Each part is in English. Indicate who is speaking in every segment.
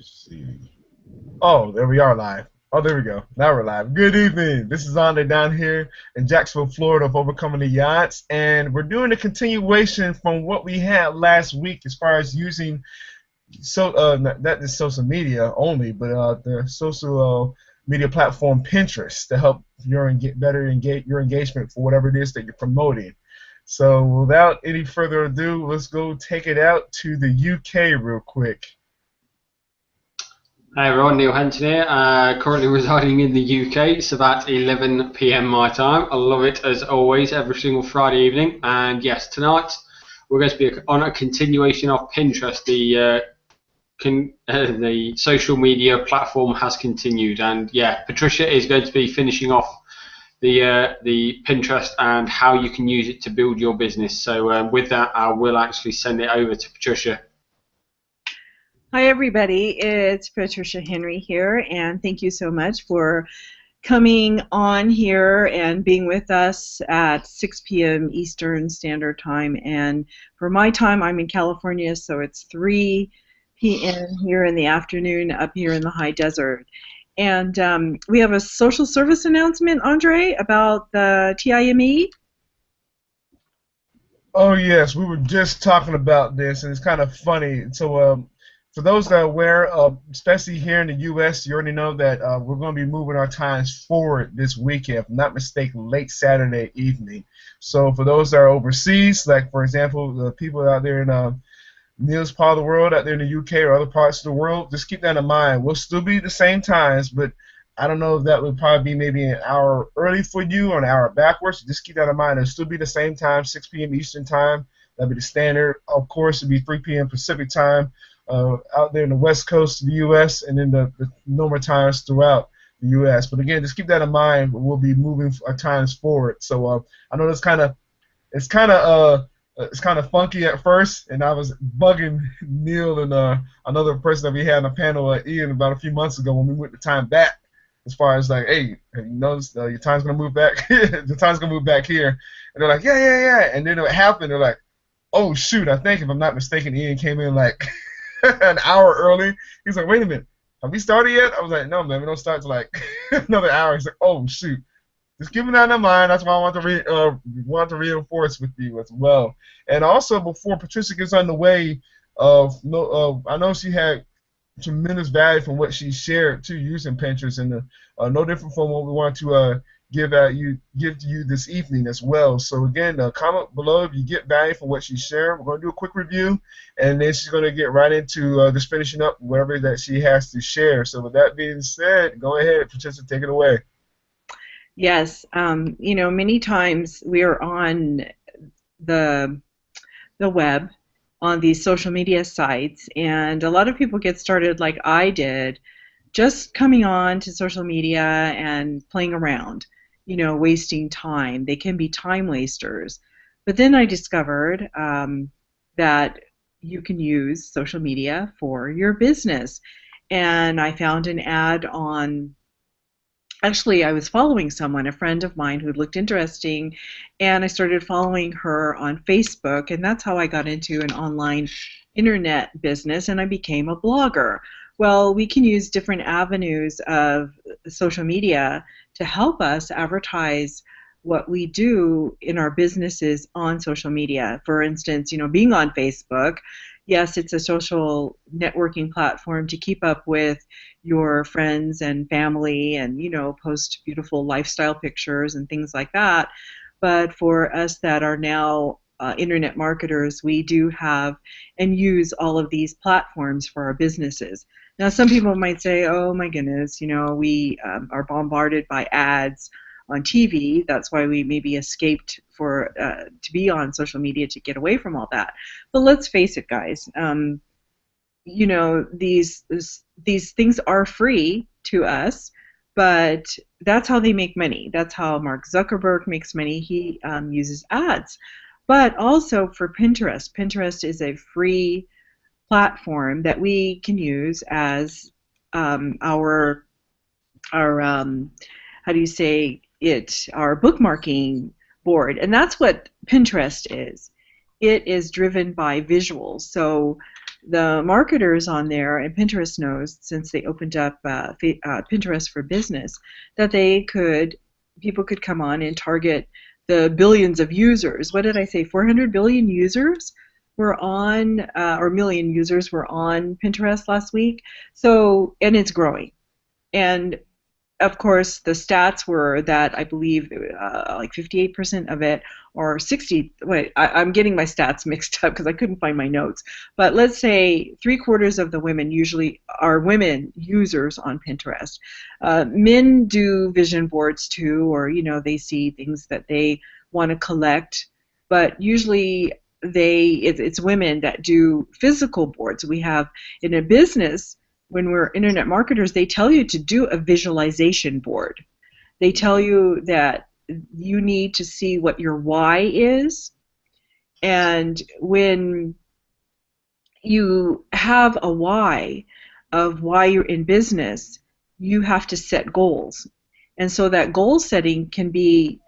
Speaker 1: See. Oh, there we are live. Oh, there we go. Now we're live. Good evening. This is Andre down here in Jacksonville, Florida of Overcoming the Yachts, and we're doing a continuation from what we had last week as far as using not just social media only, but the social media platform Pinterest to help better engage your engagement for whatever it is that you're promoting. So without any further ado, let's go take it out to the UK real quick.
Speaker 2: Hey everyone, Neil Henton here, currently residing in the UK. It's about 11 p.m. my time. I love it as always, every single Friday evening. And yes, tonight we're going to be on a continuation of Pinterest. The social media platform has continued, and yeah, Patricia is going to be finishing off the Pinterest and how you can use it to build your business. So with that, I will actually send it over to Patricia.
Speaker 3: Hi everybody, it's Patricia Henry here, and thank you so much for coming on here and being with us at 6 p.m. Eastern Standard Time. And for my time, I'm in California, so it's 3 p.m. here in the afternoon up here in the high desert. And we have a social service announcement, Andre, about the TIME.
Speaker 1: Oh yes, we were just talking about this, and it's kind of funny. So for those that are aware, especially here in the U.S., you already know that we're going to be moving our times forward this weekend, if I'm not mistaken, late Saturday evening. So for those that are overseas, like for example, the people out there in Neil's part of the world, out there in the UK or other parts of the world, just keep that in mind. We'll still be the same times, but I don't know if that would probably be maybe an hour early for you or an hour backwards. Just keep that in mind. It'll still be the same time, 6 p.m. Eastern time. That'll be the standard. Of course, it'll be 3 p.m. Pacific time. Out there in the west coast of the U.S. and then the normal times throughout the U.S. But again, just keep that in mind. We'll be moving our times forward. So I know it's kind of funky at first, and I was bugging Neil and another person that we had on the panel, Ian, about a few months ago when we went the time back. As far as like, hey, have you noticed your time's gonna move back? The time's gonna move back here, and they're like, yeah. And then it happened. They're like, oh shoot, I think if I'm not mistaken, Ian came in like an hour early. He's like, wait a minute, have we started yet? I was like, no, man, we don't start till like another hour. He's like, oh shoot. Just keeping that in mind. That's why I want to reinforce with you as well. And also, before Patricia gets underway, I know she had tremendous value from what she shared too, using Pinterest, and no different from what we want to give to you this evening as well. So again, comment below if you get value from what she shared. We're going to do a quick review, and then she's going to get right into just finishing up whatever that she has to share. So with that being said, go ahead, Patricia, take it away.
Speaker 3: Yes, many times we are on the web, on these social media sites, and a lot of people get started like I did, just coming on to social media and playing around, wasting time. They can be time wasters. But then I discovered that you can use social media for your business. And I found an ad on, actually I was following someone, a friend of mine who looked interesting, and I started following her on Facebook, and that's how I got into an online internet business, and I became a blogger. Well, we can use different avenues of social media to help us advertise what we do in our businesses on social media. For instance, being on Facebook, yes, it's a social networking platform to keep up with your friends and family and, post beautiful lifestyle pictures and things like that. But for us that are now internet marketers, we do have and use all of these platforms for our businesses. Now, some people might say, oh my goodness, we are bombarded by ads on TV. That's why we maybe escaped to be on social media to get away from all that. But let's face it, guys. These things are free to us, but that's how they make money. That's how Mark Zuckerberg makes money. He uses ads. But also for Pinterest. Pinterest is a free platform that we can use as our how do you say it, our bookmarking board. And that's what Pinterest is. It is driven by visuals. So the marketers on there, and Pinterest knows, since they opened up Pinterest for Business, that people could come on and target the billions of users. What did I say? 400 billion users were on, or million users were on Pinterest last week. So, and it's growing. And of course, the stats were that I believe like 58% of it, or 60. Wait, I'm getting my stats mixed up because I couldn't find my notes. But let's say 3/4 of the women usually are women users on Pinterest. Men do vision boards too, or they see things that they want to collect, but usually it's women that do physical boards. We have in a business. When we're internet marketers, they tell you to do a visualization board. They tell you that you need to see what your why is. And when you have a why of why you're in business, you have to set goals. And so that goal setting can be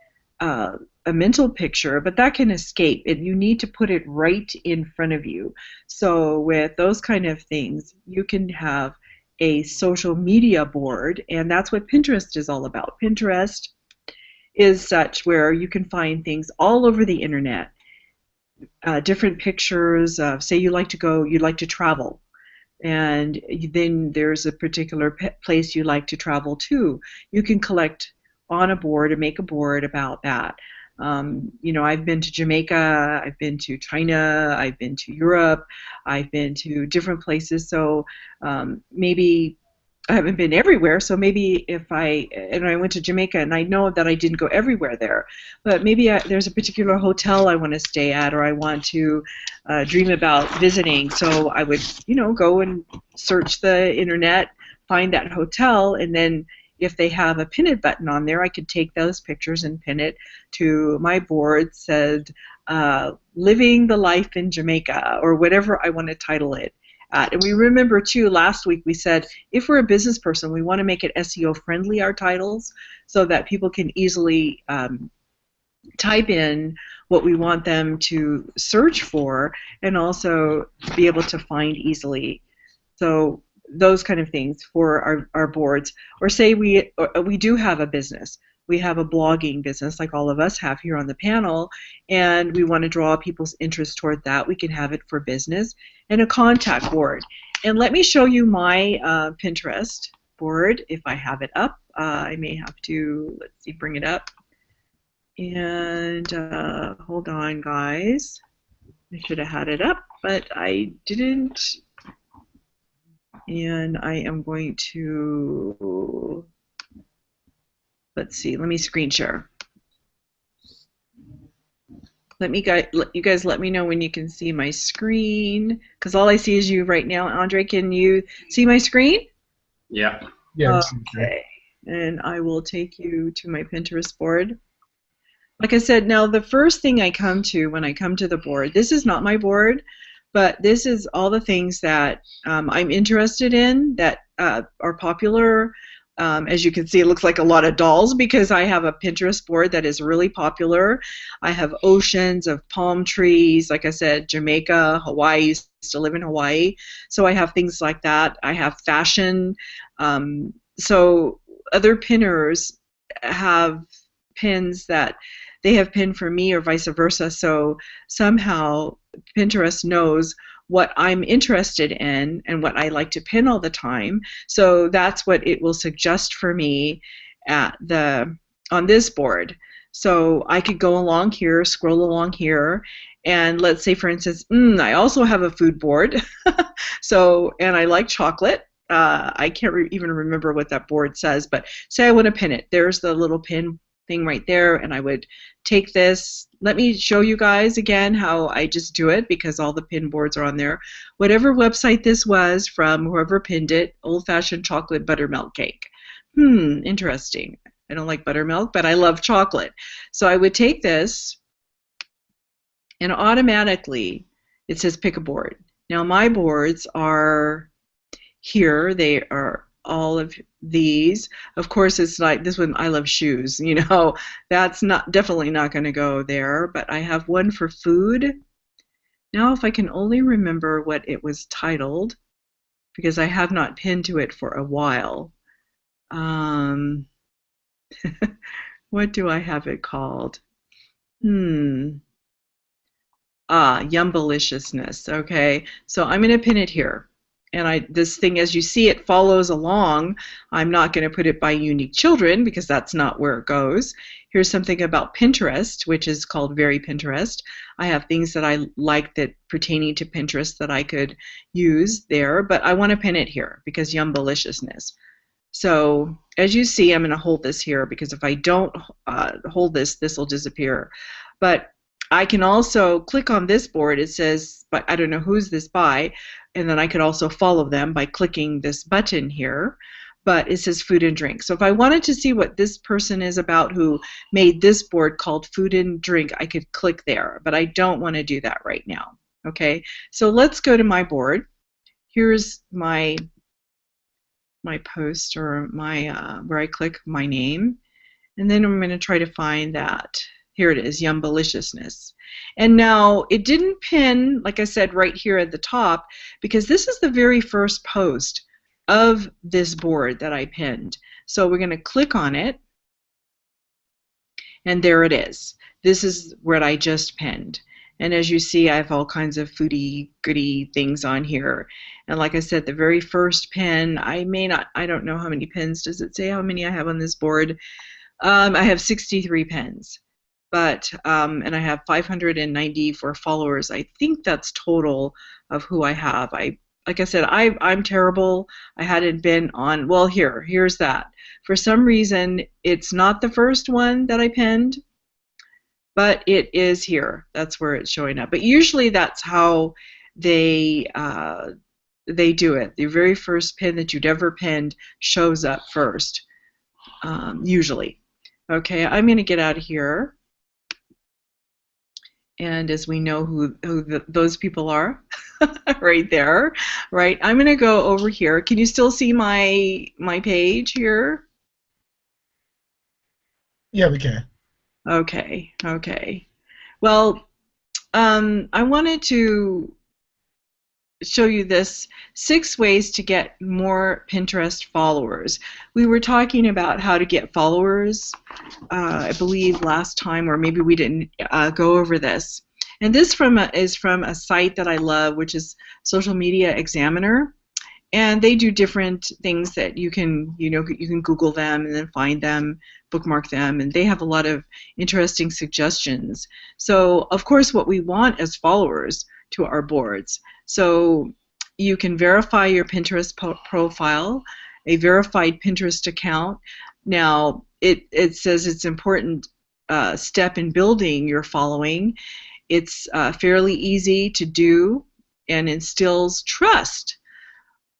Speaker 3: a mental picture, but that can escape. You need to put it right in front of you. So with those kind of things, you can have a social media board, and that's what Pinterest is all about. Pinterest is such where you can find things all over the internet, different pictures of, say you'd like to travel, and then there's a particular place you like to travel to. You can collect on a board and make a board about that. I've been to Jamaica, I've been to China, I've been to Europe, I've been to different places. So maybe I haven't been everywhere. So maybe I went to Jamaica, and I know that I didn't go everywhere there, but maybe there's a particular hotel I want to stay at, or I want to dream about visiting. So I would, go and search the internet, find that hotel, and then if they have a pin it button on there, I could take those pictures and pin it to my board, said living the life in Jamaica, or whatever I want to title it at. And we remember too, last week we said if we're a business person, we want to make it SEO friendly, our titles, so that people can easily type in what we want them to search for, and also be able to find easily. So those kind of things for our boards. Or say we do have a business. We have a blogging business like all of us have here on the panel, and we want to draw people's interest toward that. We can have it for business, and a contact board. And let me show you my Pinterest board if I have it up. I may have to, let's see, bring it up. And hold on, guys. I should have had it up, but I didn't. And I am going to, let's see, let me screen share. You guys let me know when you can see my screen, because all I see is you right now. Andre, can you see my screen?
Speaker 2: Yeah.
Speaker 1: Yeah.
Speaker 3: Okay. And I will take you to my Pinterest board. Like I said, now the first thing I come to when I come to the board, this is not my board, but this is all the things that I'm interested in that are popular. As you can see, it looks like a lot of dolls because I have a Pinterest board that is really popular. I have oceans of palm trees, like I said, Jamaica, Hawaii. I used to live in Hawaii, so I have things like that. I have fashion. So other pinners have pins that they have pinned for me, or vice versa. So somehow Pinterest knows what I'm interested in and what I like to pin all the time. So that's what it will suggest for me on this board. So I could go along here, scroll along here, and let's say, for instance, I also have a food board. And I like chocolate. I can't even remember what that board says, but say I want to pin it. There's the little pin thing right there, and I would take this. Let me show you guys again how I just do it, because all the pin boards are on there. Whatever website this was from, whoever pinned it, old-fashioned chocolate buttermilk cake. Interesting. I don't like buttermilk, but I love chocolate. So I would take this, and automatically it says pick a board. Now my boards are here. They are all of these. Of course, it's like this one, I love shoes. That's definitely not going to go there. But I have one for food. Now, if I can only remember what it was titled, because I have not pinned to it for a while. What do I have it called? Yumbaliciousness. Okay, so I'm going to pin it here. And this thing, as you see, it follows along. I'm not going to put it by unique children because that's not where it goes. Here's something about Pinterest, which is called Very Pinterest. I have things that I like that pertaining to Pinterest that I could use there, but I want to pin it here because Yumbaliciousness. So as you see, I'm going to hold this here because if I don't hold this, this will disappear. But I can also click on this board. It says, but I don't know who's this by, and then I could also follow them by clicking this button here. But it says food and drink. So if I wanted to see what this person is about who made this board called food and drink, I could click there. But I don't want to do that right now. Okay, so let's go to my board. Here's my post or my where I click my name, and then I'm going to try to find that. Here it is, Yumbaliciousness. And now it didn't pin, like I said, right here at the top, because this is the very first post of this board that I pinned. So we're going to click on it, and there it is. This is what I just pinned. And as you see, I have all kinds of foodie goody things on here. And like I said, the very first pin, I don't know how many pins. Does it say how many I have on this board? I have 63 pins. But and I have 594 followers. I think that's total of who I have. Like I said, I'm terrible. I hadn't been on. Well, here's that. For some reason, it's not the first one that I pinned, but it is here. That's where it's showing up. But usually, that's how they do it. The very first pin that you'd ever pinned shows up first, usually. Okay, I'm going to get out of here. And as we know who those people are, right there, right? I'm going to go over here. Can you still see my page here?
Speaker 1: Yeah, we can.
Speaker 3: Okay, okay. Well, I wanted to show you this 6 ways to get more Pinterest followers. We were talking about how to get followers, I believe last time, or maybe we didn't go over this. And this is from a site that I love, which is Social Media Examiner. And they do different things that you can Google them and then find them, bookmark them, and they have a lot of interesting suggestions. So, of course, what we want as followers to our boards. So you can verify your Pinterest profile, a verified Pinterest account. Now, it says it's an important step in building your following. It's fairly easy to do and instills trust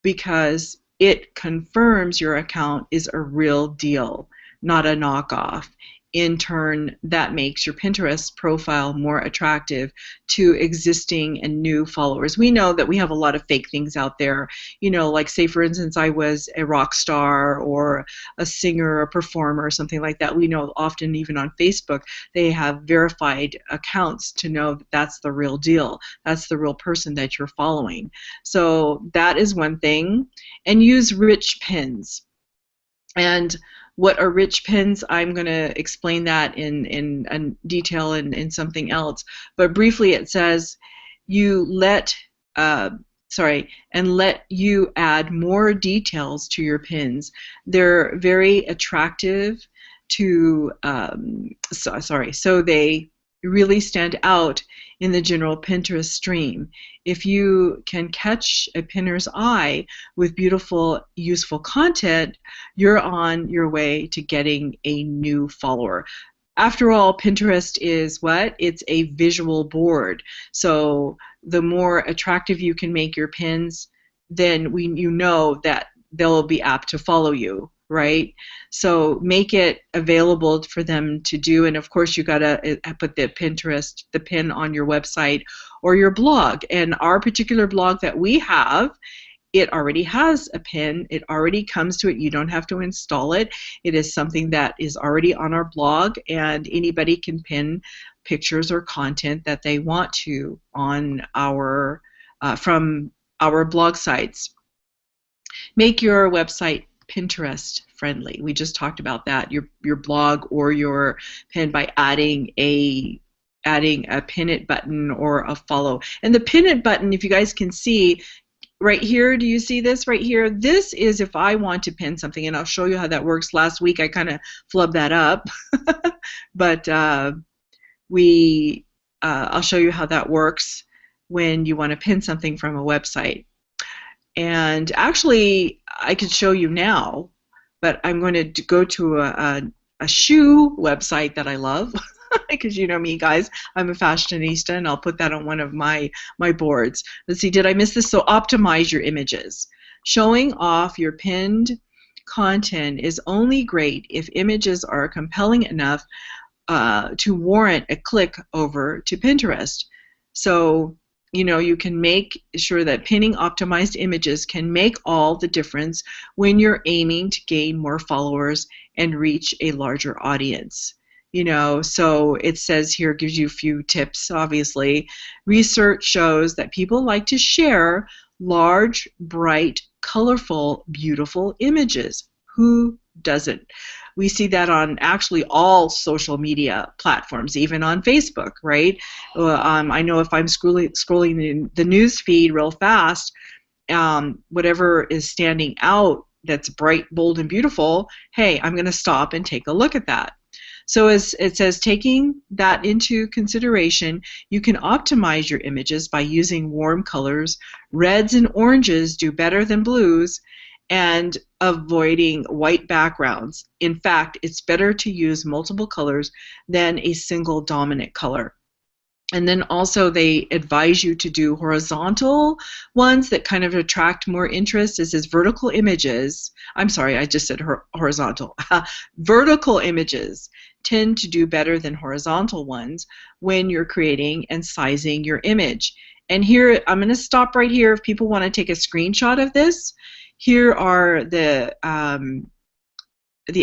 Speaker 3: because it confirms your account is a real deal, not a knockoff. In turn, that makes your Pinterest profile more attractive to existing and new followers. We know that we have a lot of fake things out there, like say for instance I was a rock star or a singer, a performer, or something like that. We know often even on Facebook they have verified accounts to know that that's the real deal. That's the real person that you're following. So that is one thing. And use rich pins. And what are rich pins? I'm going to explain that in detail in something else. But briefly, it says let you add more details to your pins. They're very attractive to so they really stand out in the general Pinterest stream. If you can catch a pinner's eye with beautiful, useful content, you're on your way to getting a new follower. After all, Pinterest is what? It's a visual board. So the more attractive you can make your pins, then you know that they'll be apt to follow you, right? So make it available for them to do, and of course you gotta put the pin on your website or your blog. And our particular blog that we have, it already has a pin. It already comes to it. You don't have to install it. It is something that is already on our blog, and anybody can pin pictures or content that they want to on our from our blog sites. Make your website Pinterest friendly. We just talked about that. Your blog or your pin by adding a pin it button or a follow. And the pin it button, if you guys can see right here, do you see this right here? This is if I want to pin something, and I'll show you how that works. Last week I kind of flubbed that up, but I'll show you how that works when you want to pin something from a website. And actually, I could show you now, but I'm going to go to a shoe website that I love, because you know me, guys, I'm a fashionista, and I'll put that on one of my boards. Let's see, did I miss this? So optimize your images. Showing off your pinned content is only great if images are compelling enough to warrant a click over to Pinterest. So you know, you can make sure that pinning optimized images can make all the difference when you're aiming to gain more followers and reach a larger audience. You know, so it says here, gives you a few tips, obviously. Research shows that people like to share large, bright, colorful, beautiful images. Who doesn't? We see that on actually all social media platforms, even on Facebook, right? I know if I'm scrolling the news feed real fast, whatever is standing out that's bright, bold, and beautiful, hey, I'm going to stop and take a look at that. So as it says, taking that into consideration, you can optimize your images by using warm colors. Reds and oranges do better than blues, and avoiding white backgrounds. In fact, it's better to use multiple colors than a single dominant color. And then also they advise you to do horizontal ones that kind of attract more interest. This is vertical images. I'm sorry, I just said horizontal. Vertical images tend to do better than horizontal ones when you're creating and sizing your image. And here, I'm going to stop right here if people want to take a screenshot of this. Here are the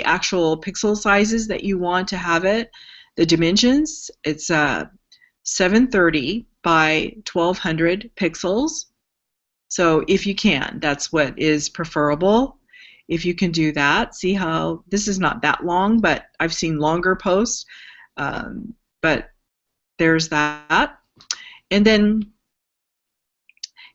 Speaker 3: actual pixel sizes that you want to have it. The dimensions, it's 730 by 1200 pixels. So if you can, that's what is preferable. If you can do that, see how this is not that long, but I've seen longer posts. But there's that. And then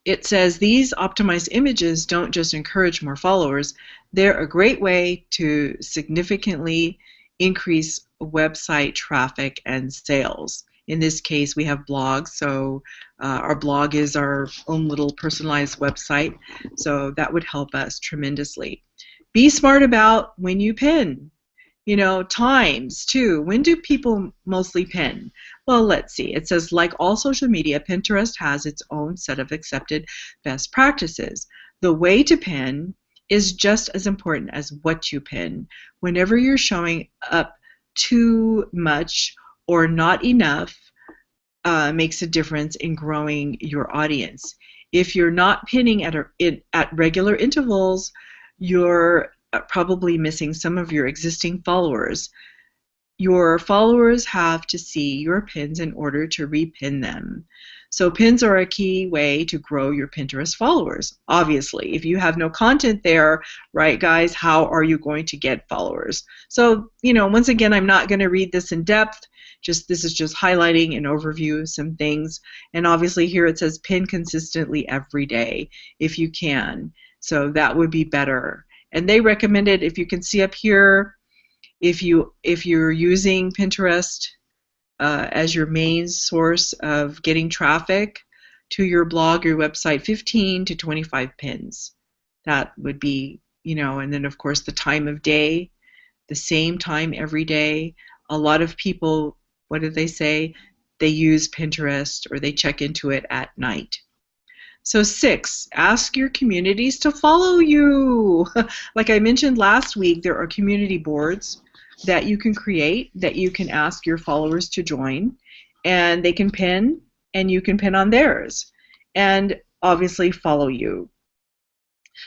Speaker 3: it says these optimized images don't just encourage more followers, they're a great way to significantly increase website traffic and sales. In this case, we have blogs, so our blog is our own little personalized website, so that would help us tremendously. Be smart about when you pin. You know, times too. When do people mostly pin? Well, let's see. It says, like all social media, Pinterest has its own set of accepted best practices. The way to pin is just as important as what you pin. Whenever you're showing up too much or not enough, makes a difference in growing your audience. If you're not pinning at regular intervals, you're probably missing some of your existing followers. Your followers have to see your pins in order to repin them. So pins are a key way to grow your Pinterest followers. Obviously, if you have no content there, right, guys, how are you going to get followers? So, you know, once again, I'm not going to read this in depth. This is just highlighting an overview of some things. And obviously here it says pin consistently every day if you can. So that would be better. And they recommended, if you can see up here, if you're using Pinterest as your main source of getting traffic to your blog, your website, 15 to 25 pins. That would be, you know, and then of course the time of day, the same time every day. A lot of people, what do they say? They use Pinterest or they check into it at night. So 6, ask your communities to follow you. Like I mentioned last week, there are community boards that you can create that you can ask your followers to join, and they can pin and you can pin on theirs and obviously follow you.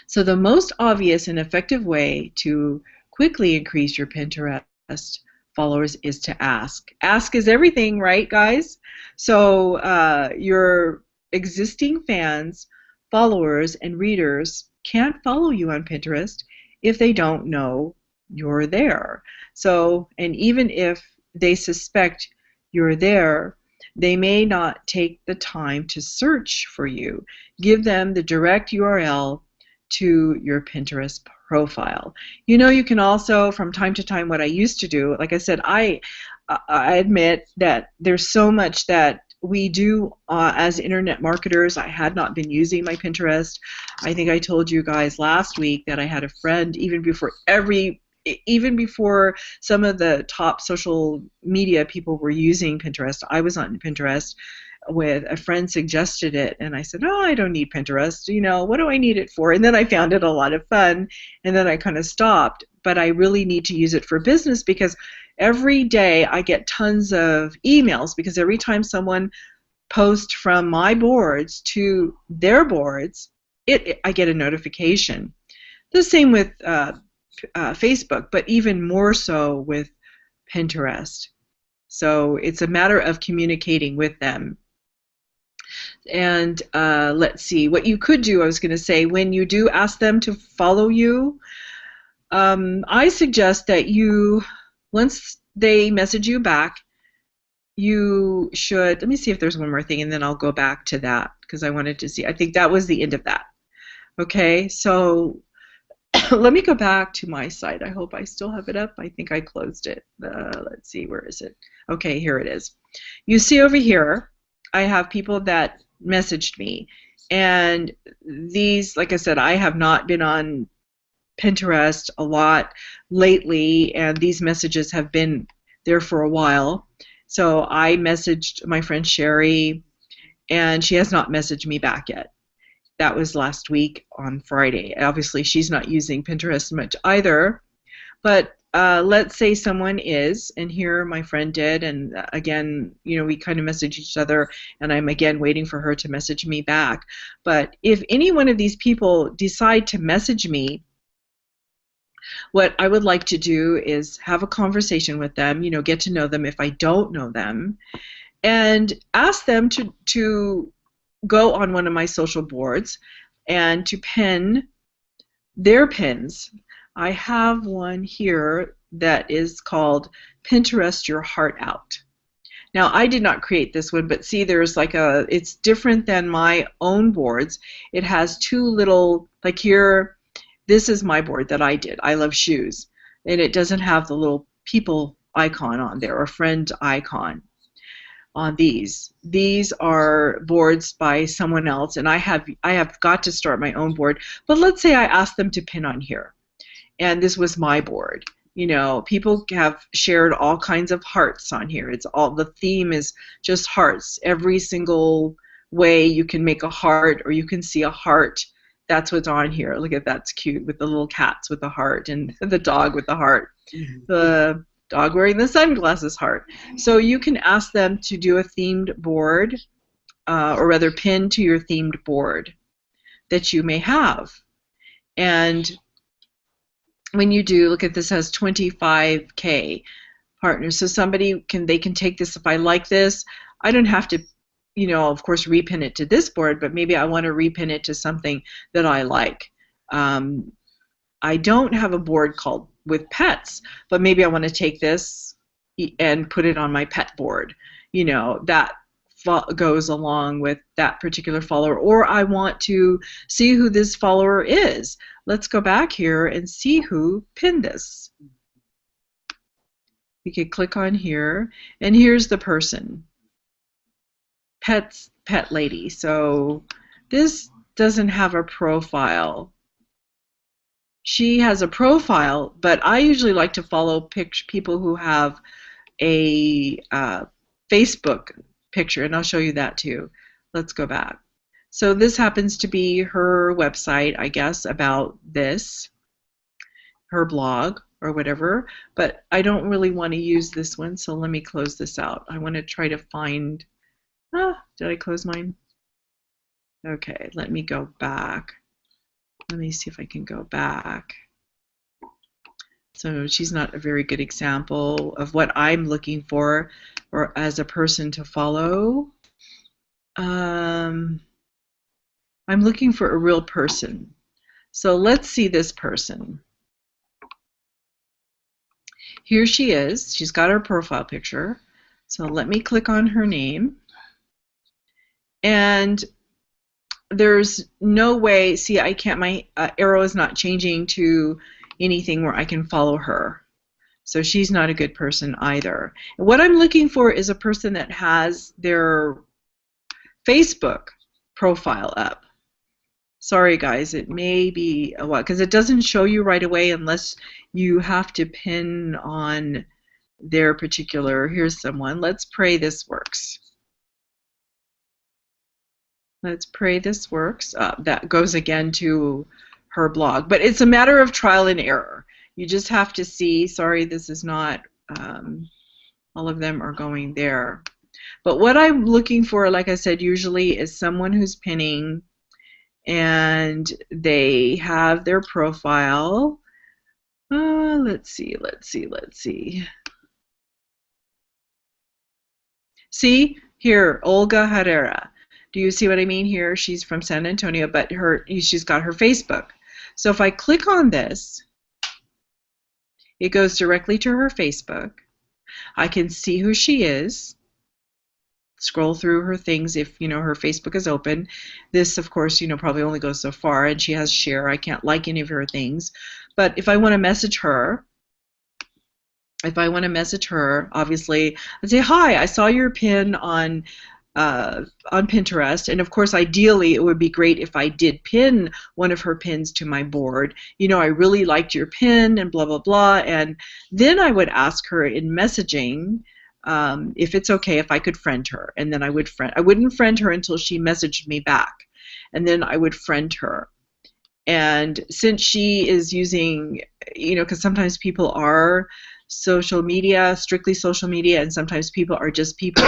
Speaker 3: So the most obvious and effective way to quickly increase your Pinterest followers is to ask. Ask is everything, right, guys? So your existing fans, followers, and readers can't follow you on Pinterest if they don't know you're there. So, and even if they suspect you're there, they may not take the time to search for you. Give them the direct URL to your Pinterest profile. You know, you can also, from time to time, what I used to do, like I said, I admit that there's so much that we do as internet marketers. I had not been using my Pinterest. I think I told you guys last week that I had a friend, even before some of the top social media people were using Pinterest, I was on Pinterest. With a friend suggested it, and I said, oh, I don't need Pinterest, you know, what do I need it for? And then I found it a lot of fun, and then I kind of stopped. But I really need to use it for business, because every day I get tons of emails, because every time someone posts from my boards to their boards, I get a notification. The same with Facebook, but even more so with Pinterest. So it's a matter of communicating with them. And let's see, what you could do, I was going to say, when you do ask them to follow you, I suggest that you, once they message you back, you should, let me see if there's one more thing, and then I'll go back to that, because I wanted to see, I think that was the end of that. Okay, so let me go back to my site. I hope I still have it up. I think I closed it. Let's see, where is it? Okay, here it is. You see over here, I have people that messaged me, and these, like I said, I have not been on Pinterest a lot lately, and these messages have been there for a while. So I messaged my friend Sherry, and she has not messaged me back yet. That was last week on Friday. Obviously, she's not using Pinterest much either, but let's say someone is, and here my friend did, and again, you know, we kind of message each other, and I'm again waiting for her to message me back. But if any one of these people decide to message me, what I would like to do is have a conversation with them, you know, get to know them if I don't know them, and ask them to go on one of my social boards and to pin their pins. I have one here that is called Pinterest Your Heart Out. Now, I did not create this one, but see, there's like it's different than my own boards. It has two little, like here, this is my board that I did. I love shoes. And it doesn't have the little people icon on there, or friend icon on these. These are boards by someone else, and I have got to start my own board. But let's say I asked them to pin on here, and this was my board. You know, people have shared all kinds of hearts on here. It's all, the theme is just hearts. Every single way you can make a heart, or you can see a heart, that's what's on here. Look at that's cute, with the little cats with the heart, and the dog with the heart. Mm-hmm. The dog wearing the sunglasses heart. So you can ask them to do a themed board, or rather pin to your themed board that you may have. And when you do, look at this, has 25K partners. So somebody can take this. If I like this, I don't have to, you know, of course, repin it to this board, but maybe I want to repin it to something that I like. I don't have a board called with pets, but maybe I want to take this and put it on my pet board. You know, that goes along with that particular follower, or I want to see who this follower is. Let's go back here and see who pinned this. We could click on here, and here's the person. Pet lady. So this doesn't have a profile. She has a profile, but I usually like to follow people who have a Facebook picture, and I'll show you that too. Let's go back. So this happens to be her website, I guess, about this, her blog or whatever, but I don't really want to use this one, so let me close this out. I want to try to find, did I close mine? Okay, let me go back. Let me see if I can go back. So she's not a very good example of what I'm looking for or as a person to follow. I'm looking for a real person. So let's see this person. Here she is. She's got her profile picture. So let me click on her name. And there's no way, see, I can't, my arrow is not changing to anything where I can follow her. So she's not a good person either. What I'm looking for is a person that has their Facebook profile up. Sorry guys, it may be a while because it doesn't show you right away unless you have to pin on their particular, here's someone. Let's pray this works. Let's pray this works. That goes again to her blog, but it's a matter of trial and error. You just have to see, sorry, this is not, all of them are going there. But what I'm looking for, like I said, usually is someone who's pinning and they have their profile. Let's see. See, here, Olga Herrera. Do you see what I mean here? She's from San Antonio, but she's got her Facebook. So if I click on this, it goes directly to her Facebook. I can see who she is. Scroll through her things if her Facebook is open. This, of course, probably only goes so far, and she has share. I can't like any of her things. But if I want to message her, obviously, I'd say, hi, I saw your pin on Pinterest, and of course ideally it would be great if I did pin one of her pins to my board. I really liked your pin and blah blah blah, and then I would ask her in messaging if it's okay if I could friend her, and then I wouldn't friend her until she messaged me back, and then I would friend her. And since she is using, because sometimes people are strictly social media, and sometimes people are just people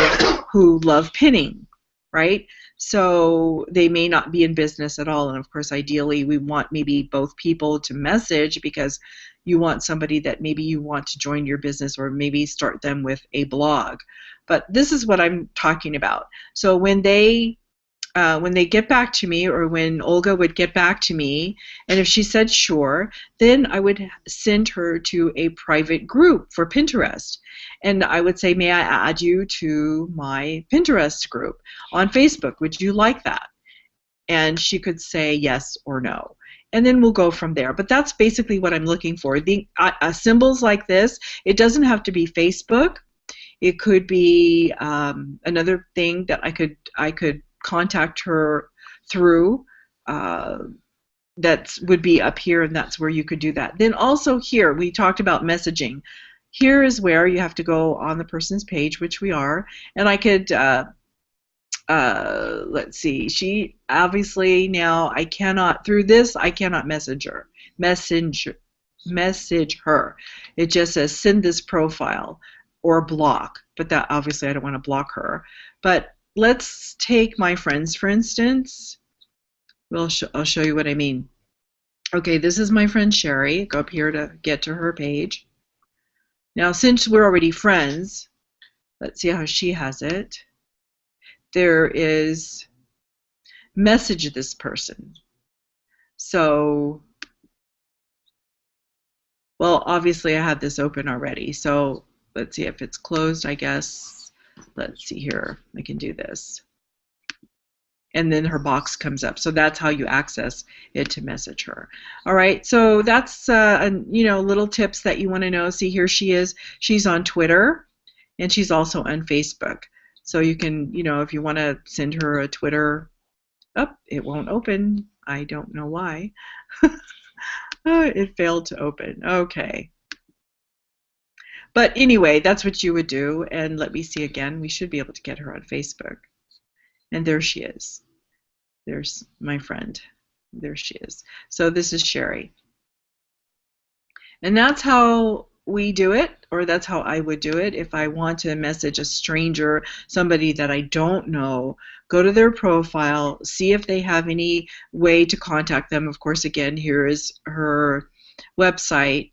Speaker 3: who love pinning, right? So they may not be in business at all, and of course ideally we want maybe both people to message because you want somebody that maybe you want to join your business or maybe start them with a blog. But this is what I'm talking about. So when they get back to me, or when Olga would get back to me, and if she said sure, then I would send her to a private group for Pinterest. And I would say, may I add you to my Pinterest group on Facebook? Would you like that? And she could say yes or no. And then we'll go from there. But that's basically what I'm looking for. The symbols like this, it doesn't have to be Facebook. It could be another thing that I could contact her through. That would be up here, and that's where you could do that. Then also here, we talked about messaging. Here is where you have to go on the person's page, which we are, and I could, let's see, she obviously now I cannot message her. It just says send this profile or block, but that obviously I don't want to block her. But let's take my friends, for instance. I'll show you what I mean. Okay, this is my friend Sherry. Go up here to get to her page. Now, since we're already friends, let's see how she has it. There is message this person. So, well, obviously I have this open already. So let's see if it's closed, I guess. Let's see here. I can do this. And then her box comes up. So that's how you access it to message her. All right, so that's little tips that you want to know. See, here she is. She's on Twitter, and she's also on Facebook. So you can, if you want to send her a Twitter, it won't open. I don't know why. It failed to open. Okay. But anyway, that's what you would do. And let me see again. We should be able to get her on Facebook. And there she is. There's my friend. There she is. So this is Sherry. And that's how we do it, or that's how I would do it. If I want to message a stranger, somebody that I don't know, go to their profile, see if they have any way to contact them. Of course, again, here is her website.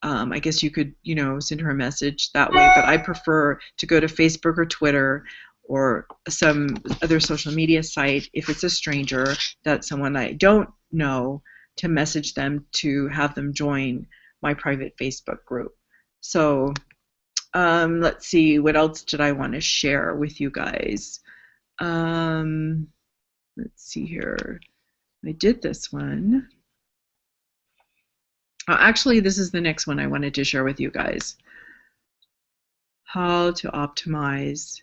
Speaker 3: I guess you could, send her a message that way, but I prefer to go to Facebook or Twitter or some other social media site if it's a stranger, that's someone I don't know, to message them to have them join my private Facebook group. So let's see, what else did I want to share with you guys? Let's see here. I did this one. Actually, this is the next one I wanted to share with you guys. How to optimize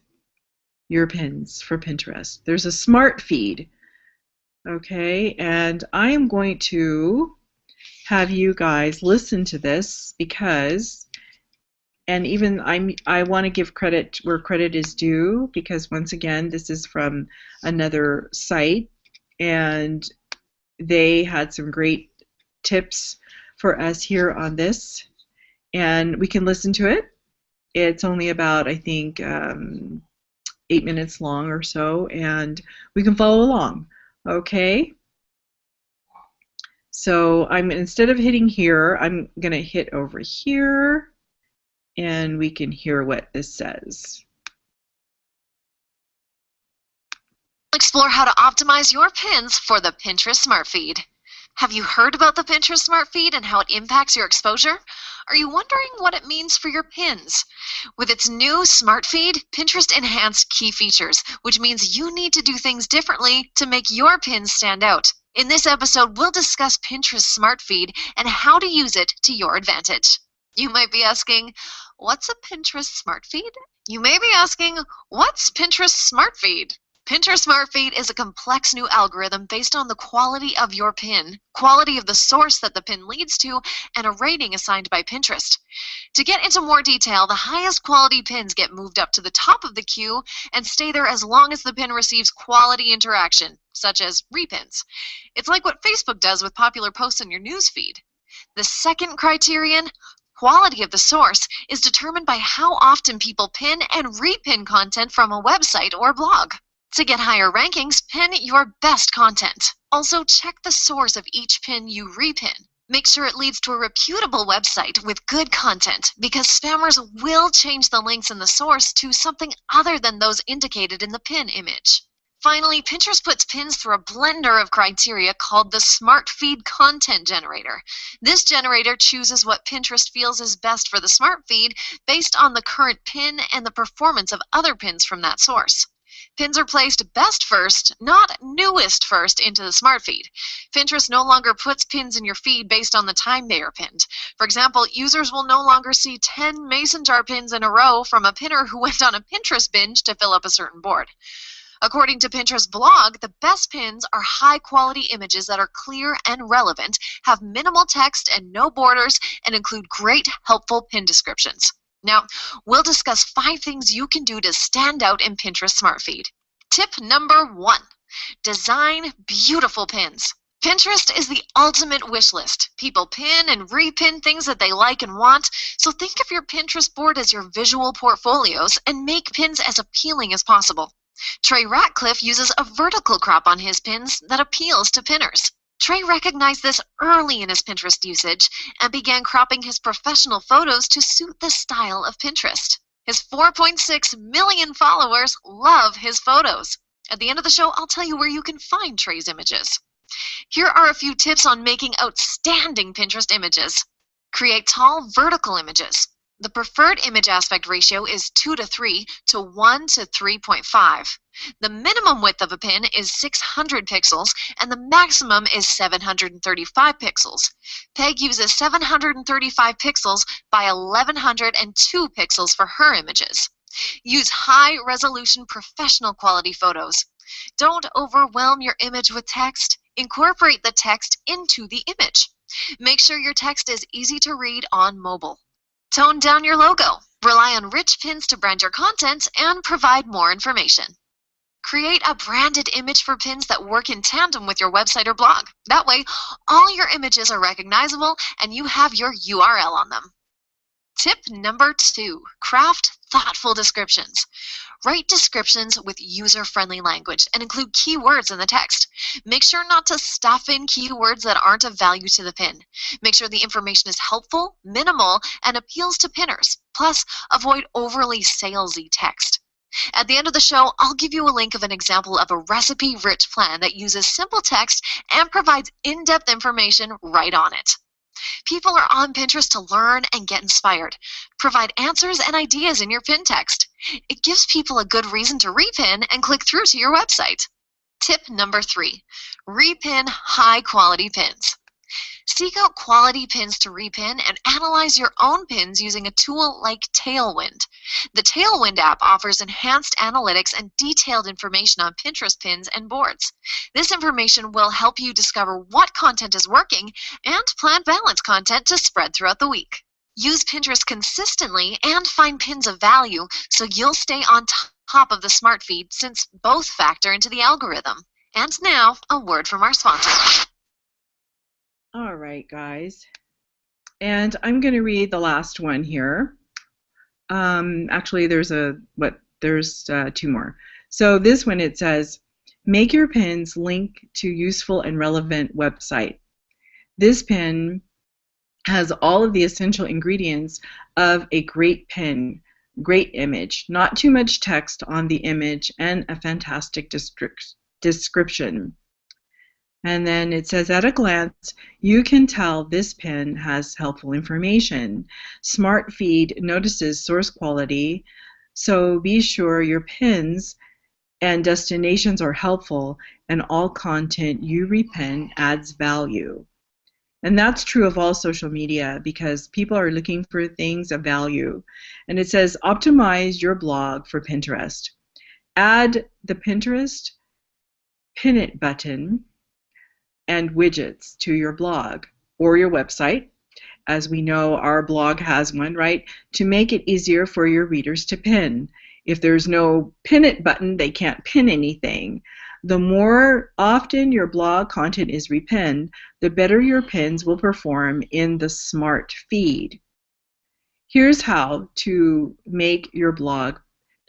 Speaker 3: your pins for Pinterest. There's a smart feed, okay? And I am going to have you guys listen to this because, and even I want to give credit where credit is due, because once again, this is from another site, and they had some great tips for us here on this, and we can listen to it. It's only about, I think, 8 minutes long or so, and we can follow along, okay? So instead of hitting here, I'm going to hit over here, and we can hear what this says.
Speaker 4: Explore how to optimize your pins for the Pinterest Smart Feed. Have you heard about the Pinterest Smart Feed and how it impacts your exposure? Are you wondering what it means for your pins? With its new Smart Feed, Pinterest enhanced key features, which means you need to do things differently to make your pins stand out. In this episode, we'll discuss Pinterest Smart Feed and how to use it to your advantage. You might be asking, what's a Pinterest Smart Feed? You may be asking, what's Pinterest Smart Feed? Pinterest Smart Feed is a complex new algorithm based on the quality of your pin, quality of the source that the pin leads to, and a rating assigned by Pinterest. To get into more detail, the highest quality pins get moved up to the top of the queue and stay there as long as the pin receives quality interaction, such as repins. It's like what Facebook does with popular posts in your news feed. The second criterion, quality of the source, is determined by how often people pin and repin content from a website or blog. To get higher rankings, pin your best content. Also, check the source of each pin you repin. Make sure it leads to a reputable website with good content, because spammers will change the links in the source to something other than those indicated in the pin image. Finally, Pinterest puts pins through a blender of criteria called the Smart Feed Content Generator. This generator chooses what Pinterest feels is best for the Smart Feed based on the current pin and the performance of other pins from that source. Pins are placed best first, not newest first, into the Smart Feed. Pinterest no longer puts pins in your feed based on the time they are pinned. For example, users will no longer see 10 mason jar pins in a row from a pinner who went on a Pinterest binge to fill up a certain board. According to Pinterest blog, the best pins are high-quality images that are clear and relevant, have minimal text and no borders, and include great, helpful pin descriptions. Now, we'll discuss 5 things you can do to stand out in Pinterest Smart Feed. Tip number 1, design beautiful pins. Pinterest is the ultimate wish list. People pin and repin things that they like and want, so think of your Pinterest board as your visual portfolios and make pins as appealing as possible. Trey Ratcliffe uses a vertical crop on his pins that appeals to pinners. Trey recognized this early in his Pinterest usage and began cropping his professional photos to suit the style of Pinterest. His 4.6 million followers love his photos. At the end of the show, I'll tell you where you can find Trey's images. Here are a few tips on making outstanding Pinterest images. Create tall vertical images. The preferred image aspect ratio is 2:3 to 1:3.5. The minimum width of a pin is 600 pixels and the maximum is 735 pixels. Peg uses 735 pixels by 1102 pixels for her images. Use high-resolution professional quality photos. Don't overwhelm your image with text. Incorporate the text into the image. Make sure your text is easy to read on mobile. Tone down your logo. Rely on rich pins to brand your content and provide more information. Create a branded image for pins that work in tandem with your website or blog. That way, all your images are recognizable and you have your URL on them. Tip number 2, craft thoughtful descriptions. Write descriptions with user-friendly language and include keywords in the text. Make sure not to stuff in keywords that aren't of value to the pin. Make sure the information is helpful, minimal, and appeals to pinners. Plus, avoid overly salesy text. At the end of the show, I'll give you a link of an example of a recipe-rich plan that uses simple text and provides in-depth information right on it. People are on Pinterest to learn and get inspired. Provide answers and ideas in your pin text. It gives people a good reason to repin and click through to your website. Tip number 3, repin high-quality pins. Seek out quality pins to repin and analyze your own pins using a tool like Tailwind. The Tailwind app offers enhanced analytics and detailed information on Pinterest pins and boards. This information will help you discover what content is working and plan balanced content to spread throughout the week. Use Pinterest consistently and find pins of value so you'll stay on top of the smart feed, since both factor into the algorithm. And now, a word from our sponsor.
Speaker 3: All right, guys. And I'm going to read the last one here. Actually, there's two more. So this one, it says, make your pins link to useful and relevant website. This pin has all of the essential ingredients of a great pin, great image, not too much text on the image, and a fantastic description. And then it says, at a glance, you can tell this pin has helpful information. Smart Feed notices source quality, so be sure your pins and destinations are helpful and all content you repin adds value. And that's true of all social media because people are looking for things of value. And it says, optimize your blog for Pinterest. Add the Pinterest Pin It button and widgets to your blog or your website. As we know, our blog has one, right? To make it easier for your readers to pin. If there's no pin it button, they can't pin anything. The more often your blog content is repinned, the better your pins will perform in the smart feed. Here's how to make your blog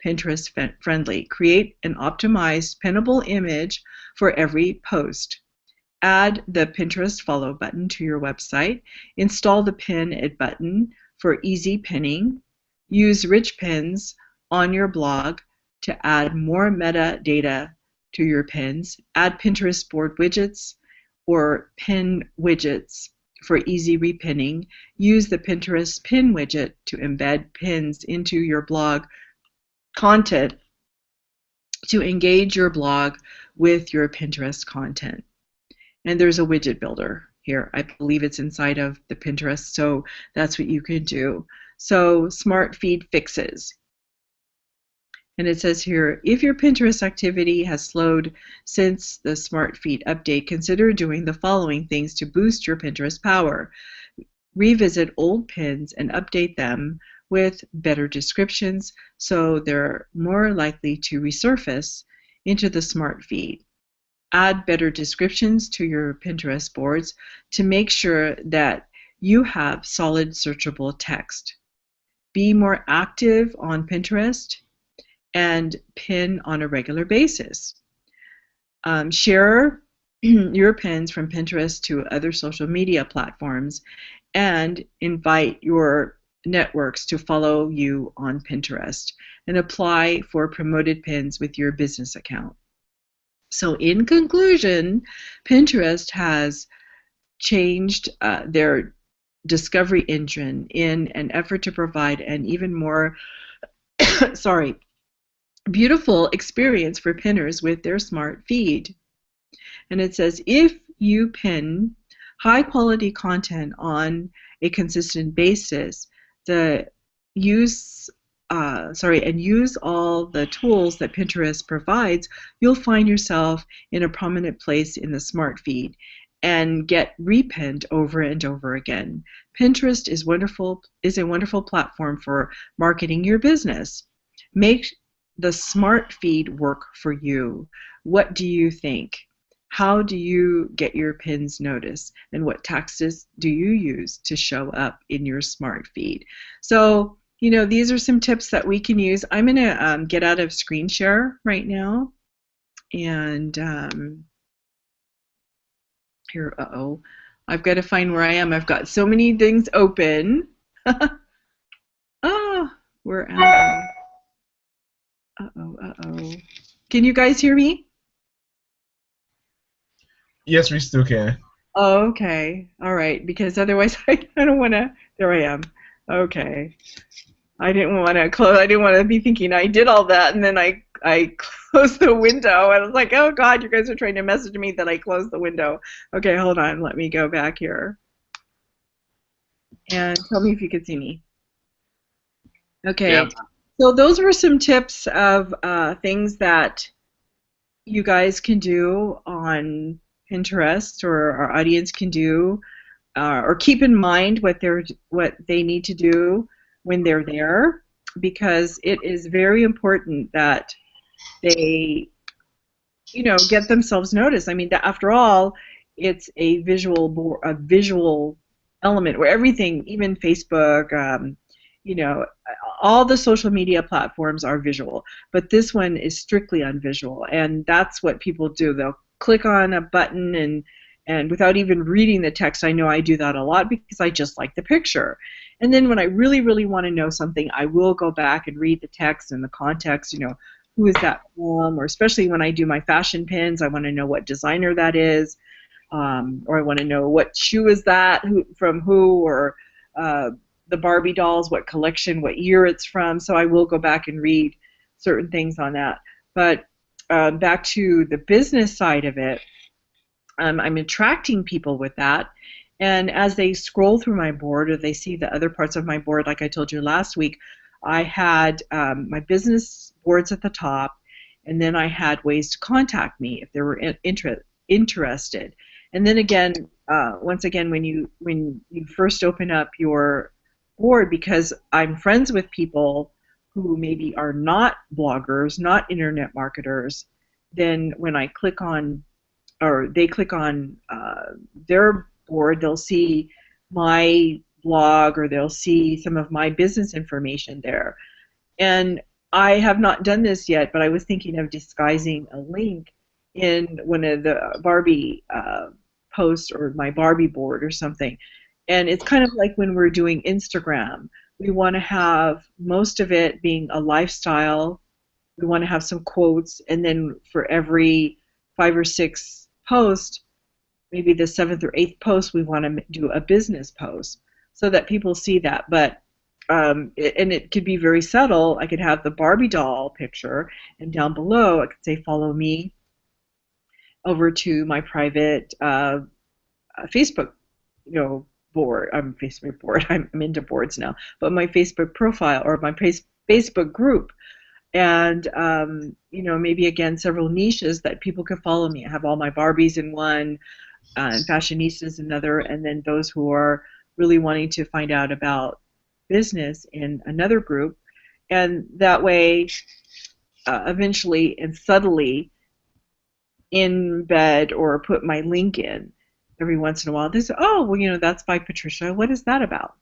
Speaker 3: Pinterest friendly. Create an optimized pinnable image for every post. Add the Pinterest follow button to your website. Install the Pin It button for easy pinning. Use rich pins on your blog to add more metadata to your pins. Add Pinterest board widgets or pin widgets for easy repinning. Use the Pinterest pin widget to embed pins into your blog content to engage your blog with your Pinterest content. And there's a widget builder here. I believe it's inside of the Pinterest, so that's what you can do. So Smart Feed fixes. And it says here, if your Pinterest activity has slowed since the Smart Feed update, consider doing the following things to boost your Pinterest power. Revisit old pins and update them with better descriptions so they're more likely to resurface into the Smart Feed. Add better descriptions to your Pinterest boards to make sure that you have solid searchable text. Be more active on Pinterest and pin on a regular basis. Share your pins from Pinterest to other social media platforms and invite your networks to follow you on Pinterest and apply for promoted pins with your business account. So in conclusion, Pinterest has changed their discovery engine in an effort to provide an even more beautiful experience for pinners with their smart feed. And it says, if you pin high quality content on a consistent basis, use all the tools that Pinterest provides, you'll find yourself in a prominent place in the smart feed and get repinned over and over again. Pinterest is a wonderful platform for marketing your business. Make the smart feed work for you. What do you think? How do you get your pins noticed, and what tactics do you use to show up in your smart feed? So, these are some tips that we can use. I'm going to get out of screen share right now. And here, I've got to find where I am. I've got so many things open. Oh, where am I? Uh-oh. Can you guys hear me?
Speaker 1: Yes, we still can.
Speaker 3: Oh, okay. All right. Because otherwise, I don't want to. There I am. Okay. I didn't want to close. I didn't want to be thinking I did all that, and then I closed the window. I was like, oh God, you guys are trying to message me that I closed the window. Okay, hold on. Let me go back here. And tell me if you can see me. Okay.
Speaker 2: Yeah.
Speaker 3: So those were some tips of things that you guys can do on Pinterest, or our audience can do, or keep in mind what they need to do when they're there, because it is very important that they, get themselves noticed. I mean, after all, it's a visual element where everything, even Facebook, all the social media platforms are visual, but this one is strictly unvisual, and that's what people do. They'll click on a button and without even reading the text. I know I do that a lot because I just like the picture. And then when I really, really want to know something, I will go back and read the text and the context, who is that from, or especially when I do my fashion pins, I want to know what designer that is, or I want to know what shoe is that, from who, or the Barbie dolls, what collection, what year it's from. So I will go back and read certain things on that. But back to the business side of it, I'm attracting people with that. And as they scroll through my board, or they see the other parts of my board, like I told you last week, I had my business boards at the top, and then I had ways to contact me if they were interested. And then again, once again, when you first open up your board, because I'm friends with people who maybe are not bloggers, not internet marketers, then when I click on, or they click on their board, they'll see my blog, or they'll see some of my business information there. And I have not done this yet, but I was thinking of disguising a link in one of the Barbie posts, or my Barbie board or something. And it's kind of like when we're doing Instagram. We want to have most of it being a lifestyle. We want to have some quotes, and then for every 5 or 6 posts, maybe the 7th or 8th post, we want to do a business post so that people see that. But and it could be very subtle. I could have the Barbie doll picture, and down below I could say, follow me over to my private Facebook, board. Facebook board. I'm into boards now, but my Facebook profile, or my Facebook group. And maybe again several niches that people can follow me. I have all my Barbies in one, and fashionistas another, and then those who are really wanting to find out about business in another group. And that way, eventually and subtly embed or put my link in every once in a while. They say, oh, well, that's by Patricia. What is that about?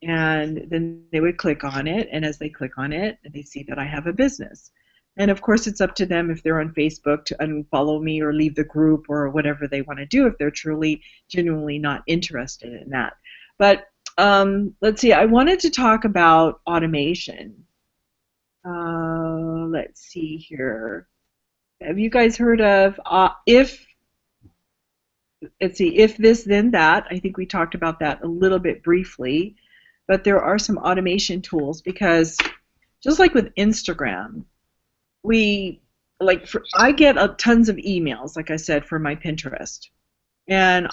Speaker 3: And then they would click on it, and as they click on it, they see that I have a business. And of course, it's up to them if they're on Facebook to unfollow me or leave the group or whatever they want to do if they're truly, genuinely not interested in that. But let's see, I wanted to talk about automation. Let's see here. Have you guys heard of if this, then that? I think we talked about that a little bit briefly. But there are some automation tools, because just like with Instagram, I get tons of emails, like I said, for my Pinterest, and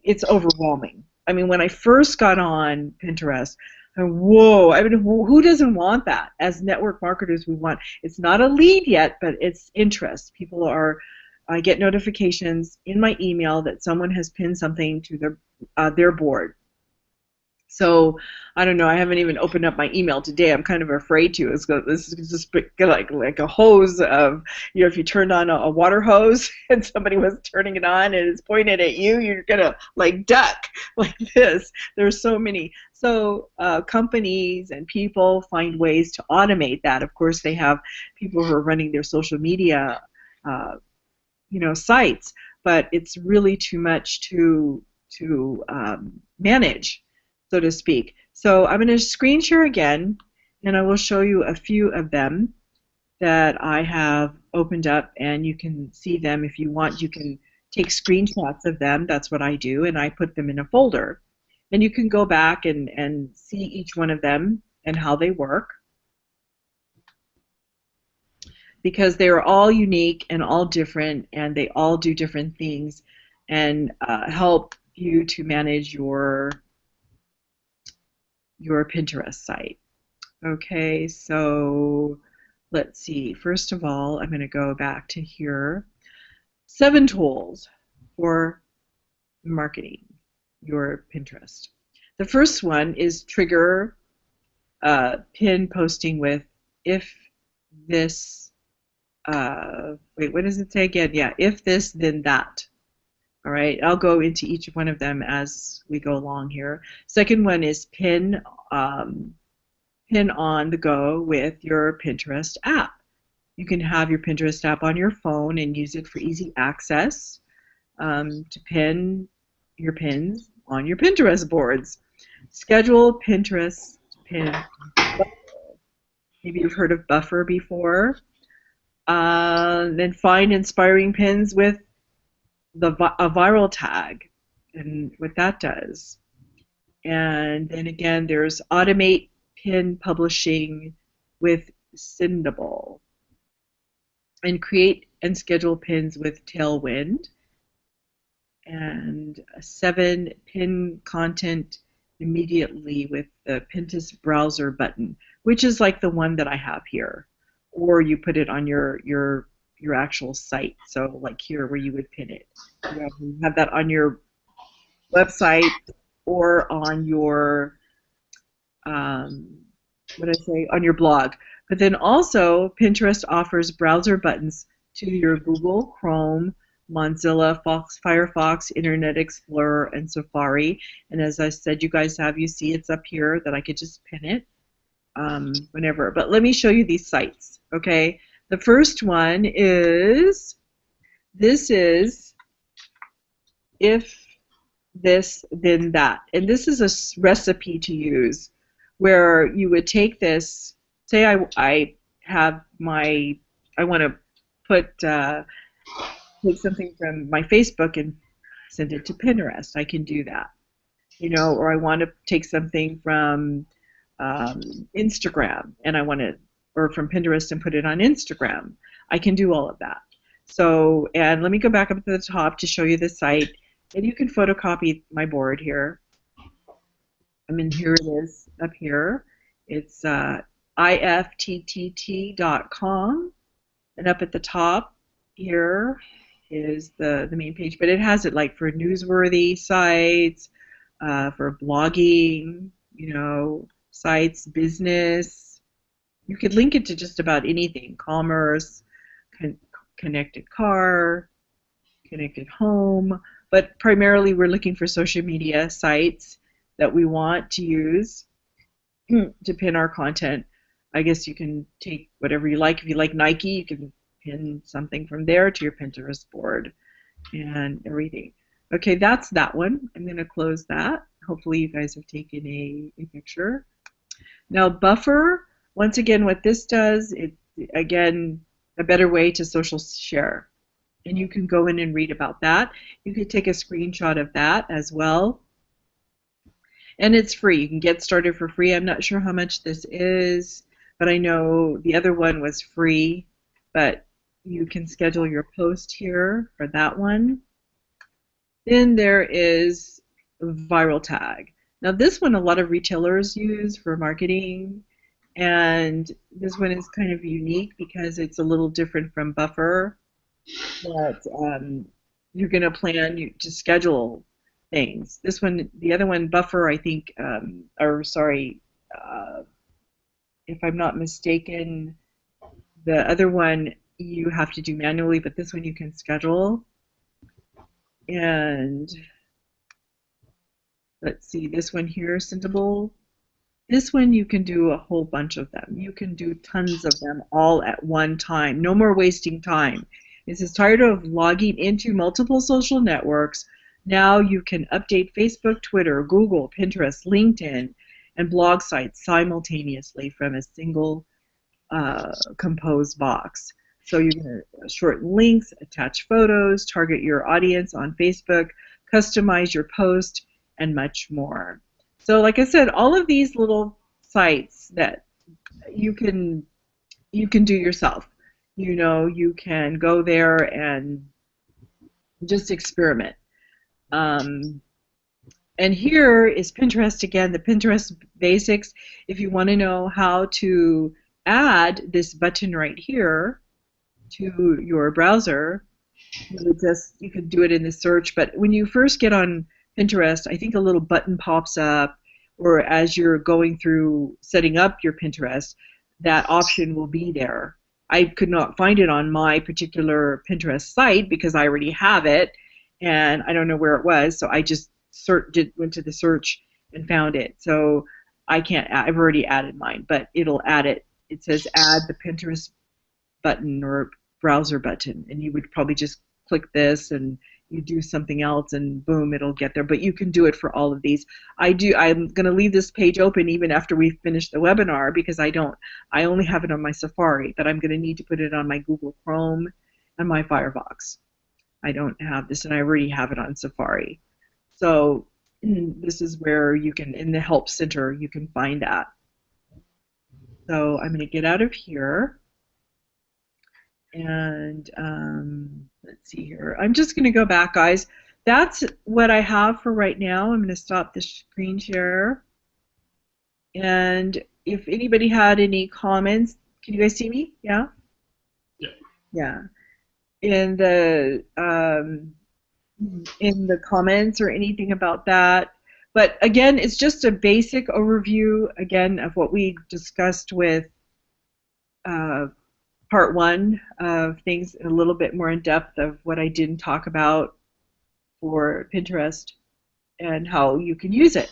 Speaker 3: it's overwhelming. I mean, when I first got on Pinterest, whoa! I mean, who doesn't want that? As network marketers, we want. It's not a lead yet, but it's interest. I get notifications in my email that someone has pinned something to their board. So I don't know. I haven't even opened up my email today. I'm kind of afraid to. This is just like a hose of, if you turned on a water hose and somebody was turning it on and it's pointed at you, you're gonna like duck like this. There's so many. So companies and people find ways to automate that. Of course, they have people who are running their social media, sites, but it's really too much to manage, so to speak. So I'm going to screen share again, and I will show you a few of them that I have opened up, and you can see them. If you want, you can take screenshots of them. That's what I do, and I put them in a folder. And you can go back and see each one of them and how they work, because they are all unique and all different, and they all do different things and help you to manage your Pinterest site. Okay, so let's see. First of all, I'm going to go back to here. 7 tools for marketing your Pinterest. The first one is trigger pin posting with if this, wait, what does it say again? Yeah, if this, then that. All right, I'll go into each one of them as we go along here. Second one is pin on the go with your Pinterest app. You can have your Pinterest app on your phone and use it for easy access to pin your pins on your Pinterest boards. Schedule Pinterest pin. Maybe you've heard of Buffer before. Then find inspiring pins with a viral tag and what that does. And then again, there's automate pin publishing with Sendable, and create and schedule pins with Tailwind, and 7 pin content immediately with the Pinterest browser button, which is like the one that I have here, or you put it on your actual site. So like here where you would pin it. You have that on your website or on your on your blog. But then also Pinterest offers browser buttons to your Google, Chrome, Mozilla, Firefox, Internet Explorer, and Safari. And as I said, you see it's up here that I could just pin it whenever. But let me show you these sites, okay? The first one is, this is if this, then that. And this is a recipe to use where you would take this, say I want to take something from my Facebook and send it to Pinterest. I can do that. Or I want to take something from Instagram and or from Pinterest and put it on Instagram. I can do all of that. So, and let me go back up to the top to show you the site. And you can photocopy my board here. Here it is up here. It's ifttt.com. And up at the top here is the main page. But it has it like for newsworthy sites, for blogging, sites, business. You could link it to just about anything. Commerce, connected car, connected home. But primarily we're looking for social media sites that we want to use to pin our content. I guess you can take whatever you like. If you like Nike, you can pin something from there to your Pinterest board and everything. Okay, that's that one. I'm going to close that. Hopefully you guys have taken a picture. Now Buffer, once again, what this does, it's again a better way to social share. And you can go in and read about that. You could take a screenshot of that as well. And it's free. You can get started for free. I'm not sure how much this is, but I know the other one was free. But you can schedule your post here for that one. Then there is Viral Tag. Now this one a lot of retailers use for marketing. And this one is kind of unique because it's a little different from Buffer. But you're going to plan to schedule things. This one, the other one, Buffer, I think, or sorry, if I'm not mistaken, the other one you have to do manually, but this one you can schedule. And let's see, this one here, Sendable. This one you can do a whole bunch of them. You can do tons of them all at one time. No more wasting time. It says, tired of logging into multiple social networks? Now you can update Facebook, Twitter, Google, Pinterest, LinkedIn, and blog sites simultaneously from a single composed box. So you're going to shorten links, attach photos, target your audience on Facebook, customize your post, and much more. So like I said, all of these little sites that you can do yourself. You know, you can go there and just experiment. And here is Pinterest again, the Pinterest basics. If you want to know how to add this button right here to your browser, you could do it in the search. But when you first get on Pinterest, I think a little button pops up, or as you're going through setting up your Pinterest, that option will be there. I could not find it on my particular Pinterest site because I already have it, and I don't know where it was, so I just went to the search and found it. So I can't. I've already added mine, but it'll add it. It says add the Pinterest button or browser button, and you would probably just click this and you do something else and boom, it'll get there. But you can do it for all of these. I'm going to leave this page open even after we finish the webinar because I only have it on my Safari, but I'm going to need to put it on my Google Chrome and my Firefox. I don't have this, and I already have it on Safari. So this is where you can, in the Help Center, you can find that. So I'm going to get out of here. And let's see here. I'm just going to go back, guys. That's what I have for right now. I'm going to stop the screen share. And if anybody had any comments, can you guys see me? Yeah?
Speaker 2: Yeah.
Speaker 3: Yeah. In the comments or anything about that. But again, it's just a basic overview, again, of what we discussed with part one of things, a little bit more in depth of what I didn't talk about for Pinterest and how you can use it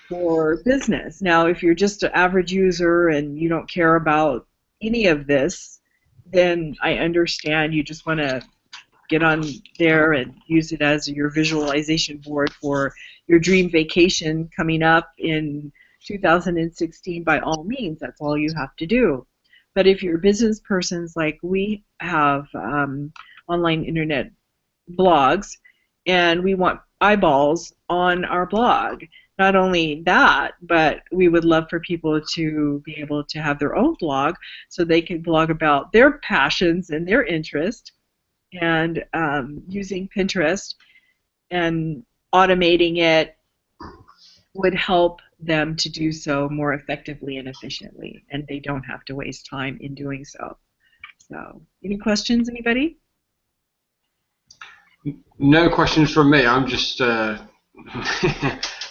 Speaker 3: for business. Now, if you're just an average user and you don't care about any of this, then I understand you just want to get on there and use it as your visualization board for your dream vacation coming up in 2016. By all means, that's all you have to do. But if you're business persons like we have online internet blogs, and we want eyeballs on our blog, not only that, but we would love for people to be able to have their own blog so they can blog about their passions and their interests, and using Pinterest and automating it would help them to do so more effectively and efficiently, and they don't have to waste time in doing so. So, any questions, anybody?
Speaker 2: No questions from me. I'm just, I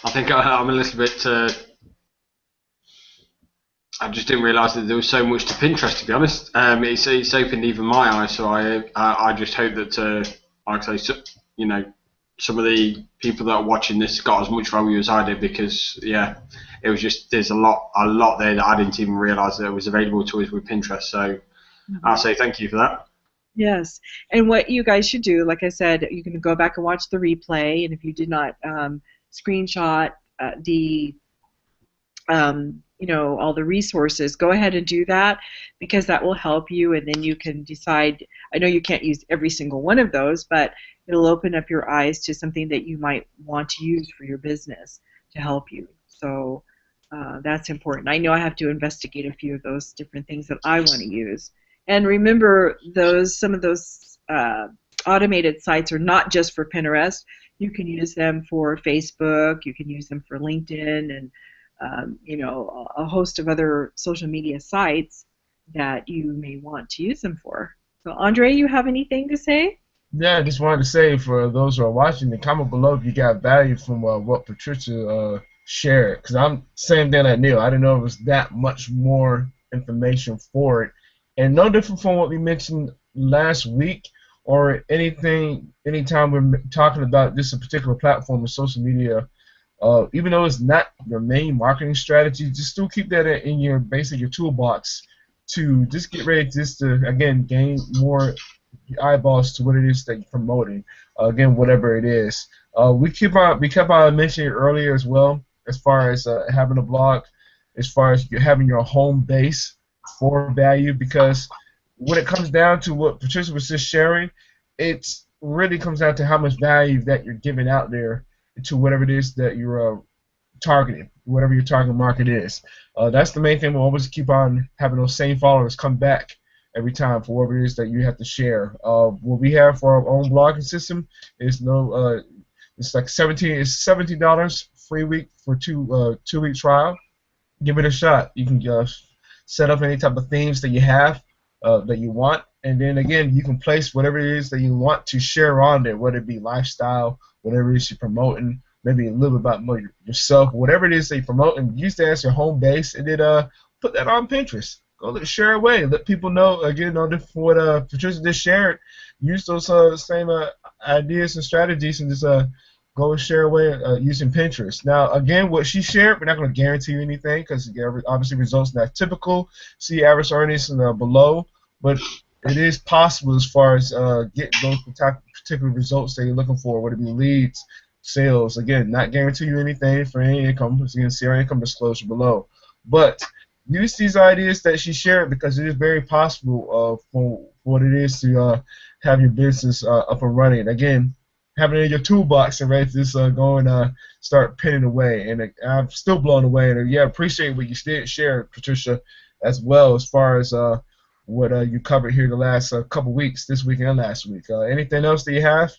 Speaker 2: think I'm a little bit, I just didn't realise that there was so much to Pinterest, to be honest. It's opened even my eyes, so I just hope that, like I say, you know, some of the people that are watching this got as much value as I did, because yeah, it was just, there's a lot there that I didn't even realise that it was available to us with Pinterest. So I'll say thank you for that.
Speaker 3: Yes, and what you guys should do, like I said, you can go back and watch the replay, and if you did not screenshot you know, all the resources, go ahead and do that, because that will help you, and then you can decide. I know you can't use every single one of those, but it'll open up your eyes to something that you might want to use for your business to help you. So that's important. I know I have to investigate a few of those different things that I want to use. And remember, some of those automated sites are not just for Pinterest. You can use them for Facebook. You can use them for LinkedIn, and you know, a host of other social media sites that you may want to use them for. So, Andre, you have anything to say?
Speaker 1: Yeah, I just wanted to say for those who are watching, the comment below if you got value from what Patricia shared. Because I'm same thing like Neil. I didn't know it was that much more information for it. And no different from what we mentioned last week or anything, anytime we're talking about this particular platform of social media. Even though it's not your main marketing strategy, just still keep that in your basically your toolbox to just get ready just to again gain more eyeballs to what it is that you're promoting. Again, whatever it is. We kept on mentioning earlier as well, as far as having a blog, as far as having your home base for value, because when it comes down to what Patricia was just sharing, it really comes down to how much value that you're giving out there to whatever it is that you're targeting, whatever your target market is. That's the main thing. We'll always keep on having those same followers come back every time for whatever it is that you have to share. What we have for our own blogging system is it's like $17 free week for 2 week trial. Give it a shot. You can set up any type of themes that you have that you want, and then again you can place whatever it is that you want to share on there, whether it be lifestyle, whatever it is you're promoting, maybe a little bit about more yourself, whatever it is that you promote, and use that as your home base, and then put that on Pinterest. Go share away. Let people know again on what Patricia just shared. Use those same ideas and strategies, and just go and share away using Pinterest. Now, again, what she shared, we're not going to guarantee you anything because obviously results not typical. See average earnings below, but it is possible as far as getting those particular results that you're looking for, whether it be leads, sales. Again, not guarantee you anything for any income. As you can see our income disclosure below. But use these ideas that she shared because it is very possible for what it is to have your business up and running. Again, having it in your toolbox and ready to just go and start pinning away. And I'm still blown away. And yeah, appreciate what you did share, Patricia, as well as far as what you covered here the last couple weeks, this week and last week. Anything else that you have?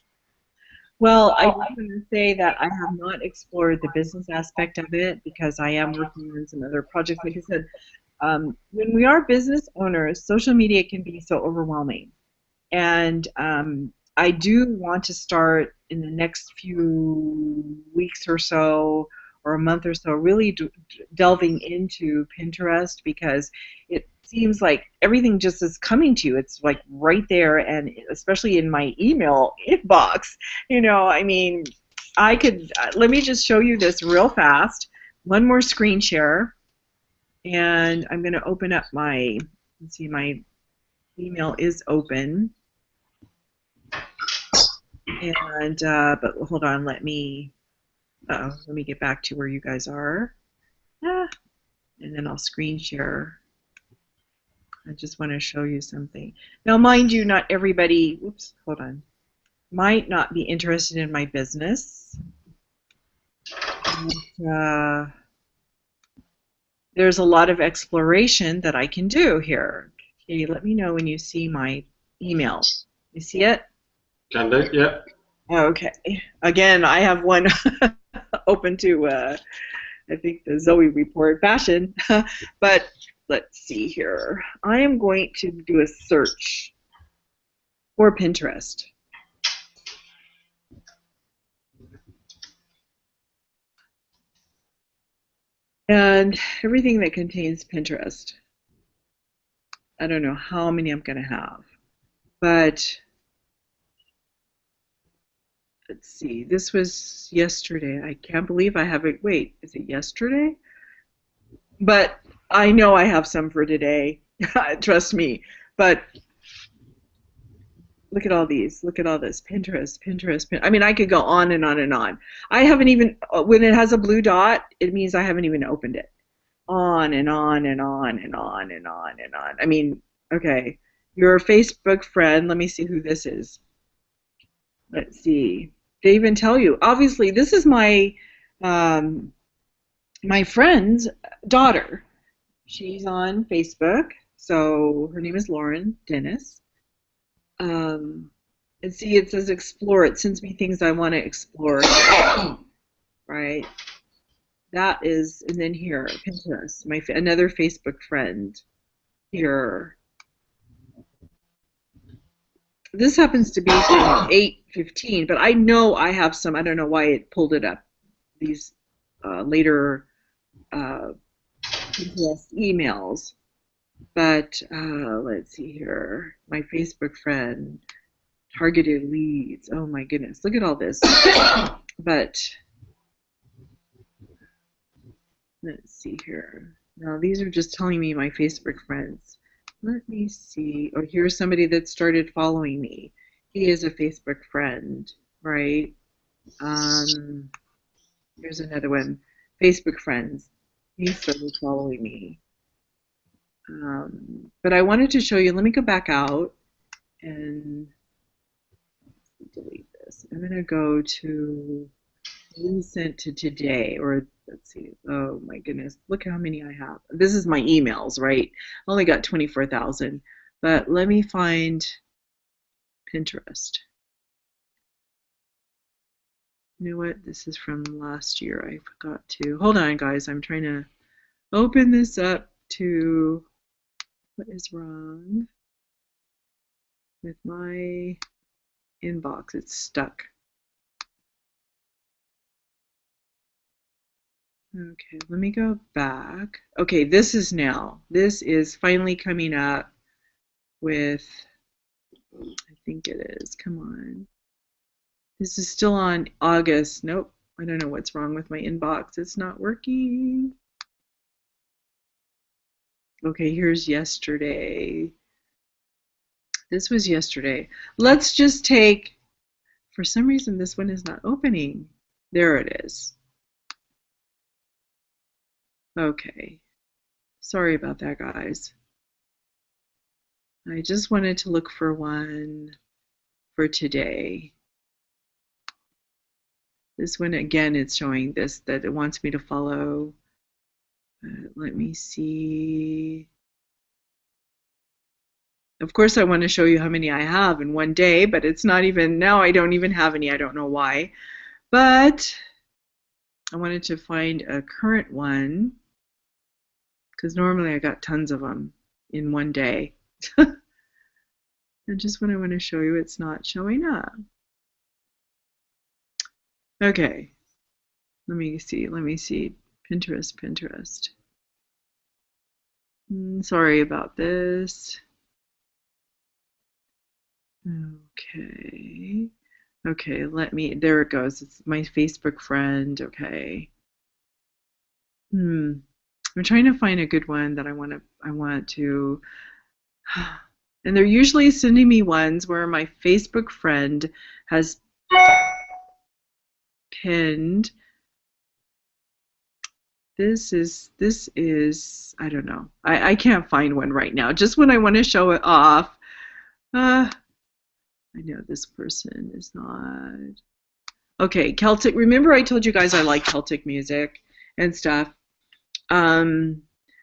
Speaker 3: Well, I just want to say that I have not explored the business aspect of it because I am working on some other projects. Like I said, when we are business owners, social media can be so overwhelming. And I do want to start in the next few weeks or so, or a month or so, really delving into Pinterest because it seems like everything just is coming to you. It's like right there, and especially in my email inbox. I mean, I could, let me just show you this real fast. One more screen share, and I'm going to open up let's see, my email is open. And but hold on, let me get back to where you guys are, and then I'll screen share. I just want to show you something. Now, mind you, not everybody, hold on, might not be interested in my business. And, there's a lot of exploration that I can do here. Okay, let me know when you see my email. You see it?
Speaker 2: Can do, yeah.
Speaker 3: Okay. Again, I have one open to, I think, the Zoe Report fashion. But let's see here. I am going to do a search for Pinterest. And everything that contains Pinterest. I don't know how many I'm going to have. But let's see. This was yesterday. I can't believe I have it. Wait, is it yesterday? But I know I have some for today. Trust me. But look at all these. Look at all this. Pinterest. I mean, I could go on and on and on. I haven't even, when it has a blue dot, it means I haven't even opened it. On and on and on and on and on and on. I mean, okay. Your Facebook friend. Let me see who this is. Let's see. They even tell you. Obviously, this is my my friend's daughter. She's on Facebook. So her name is Lauren Dennis. And see, it says explore. It sends me things I want to explore. Right. That is, and then here, Pinterest. Another Facebook friend. Here. this happens to be from 8:15, but I know I have some. I don't know why it pulled it up. These later Pinterest emails. But let's see here. My Facebook friend, targeted leads. Oh my goodness, look at all this. But let's see here. Now these are just telling me my Facebook friends. Let me see. Oh, here's somebody that started following me. He is a Facebook friend, right? Here's another one. Facebook friends. He started following me. But I wanted to show you. Let me go back out and delete this. I'm going to go to recent to today, or let's see. Oh my goodness, look how many I have. This is my emails, right? I only got 24,000, but let me find Pinterest. You know what? This is from last year. I forgot to. Hold on, guys. I'm trying to open this up to. What is wrong with my inbox? It's stuck. Okay, let me go back. Okay, this is finally coming up with, I think it is, come on. This is still on August. Nope, I don't know what's wrong with my inbox. It's not working. Okay, here's yesterday. This was yesterday. Let's just take, for some reason this one is not opening. There it is. Okay, sorry about that, guys. I just wanted to look for one for today. This one, again, it's showing this, that it wants me to follow. Let me see. Of course, I want to show you how many I have in one day, but it's not even, now I don't even have any. I don't know why. But I wanted to find a current one, because normally I got tons of them in one day. And just when I want to show you, it's not showing up. Okay, let me see. Pinterest. Sorry about this. Okay, there it goes. It's my Facebook friend. Okay. I'm trying to find a good one that I want to, and they're usually sending me ones where my Facebook friend has pinned. This is I don't know. I can't find one right now. Just when I want to show it off. I know this person is not. Okay, Celtic. Remember I told you guys I like Celtic music and stuff.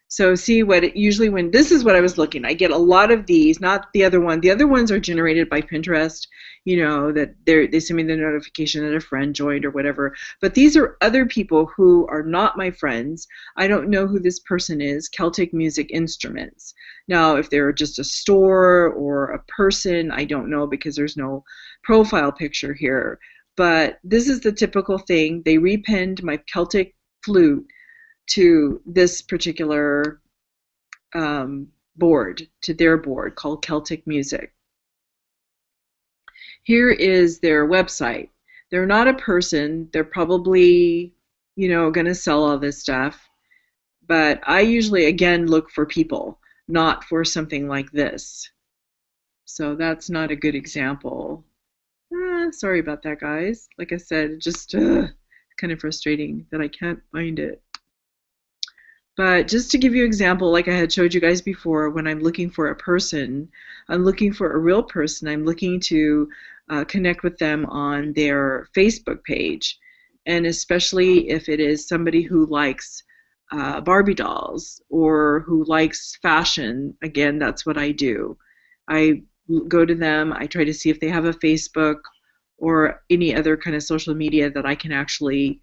Speaker 3: So see what it usually, when this is what I was looking, I get a lot of these, not the other one. The other ones are generated by Pinterest, you know, that they send me the notification that a friend joined or whatever. But these are other people who are not my friends. I don't know who this person is. Celtic Music Instruments. Now, if they're just a store or a person, I don't know, because there's no profile picture here. But this is the typical thing. They repinned my Celtic flute to this particular board, to their board called Celtic Music. Here is their website. They're not a person. They're probably, you know, going to sell all this stuff. But I usually, again, look for people, not for something like this. So that's not a good example. Sorry about that, guys. Like I said, just kind of frustrating that I can't find it. But just to give you an example, like I had showed you guys before, when I'm looking for a person, I'm looking for a real person. I'm looking to connect with them on their Facebook page. And especially if it is somebody who likes Barbie dolls or who likes fashion, again, that's what I do. I go to them, I try to see if they have a Facebook or any other kind of social media that I can actually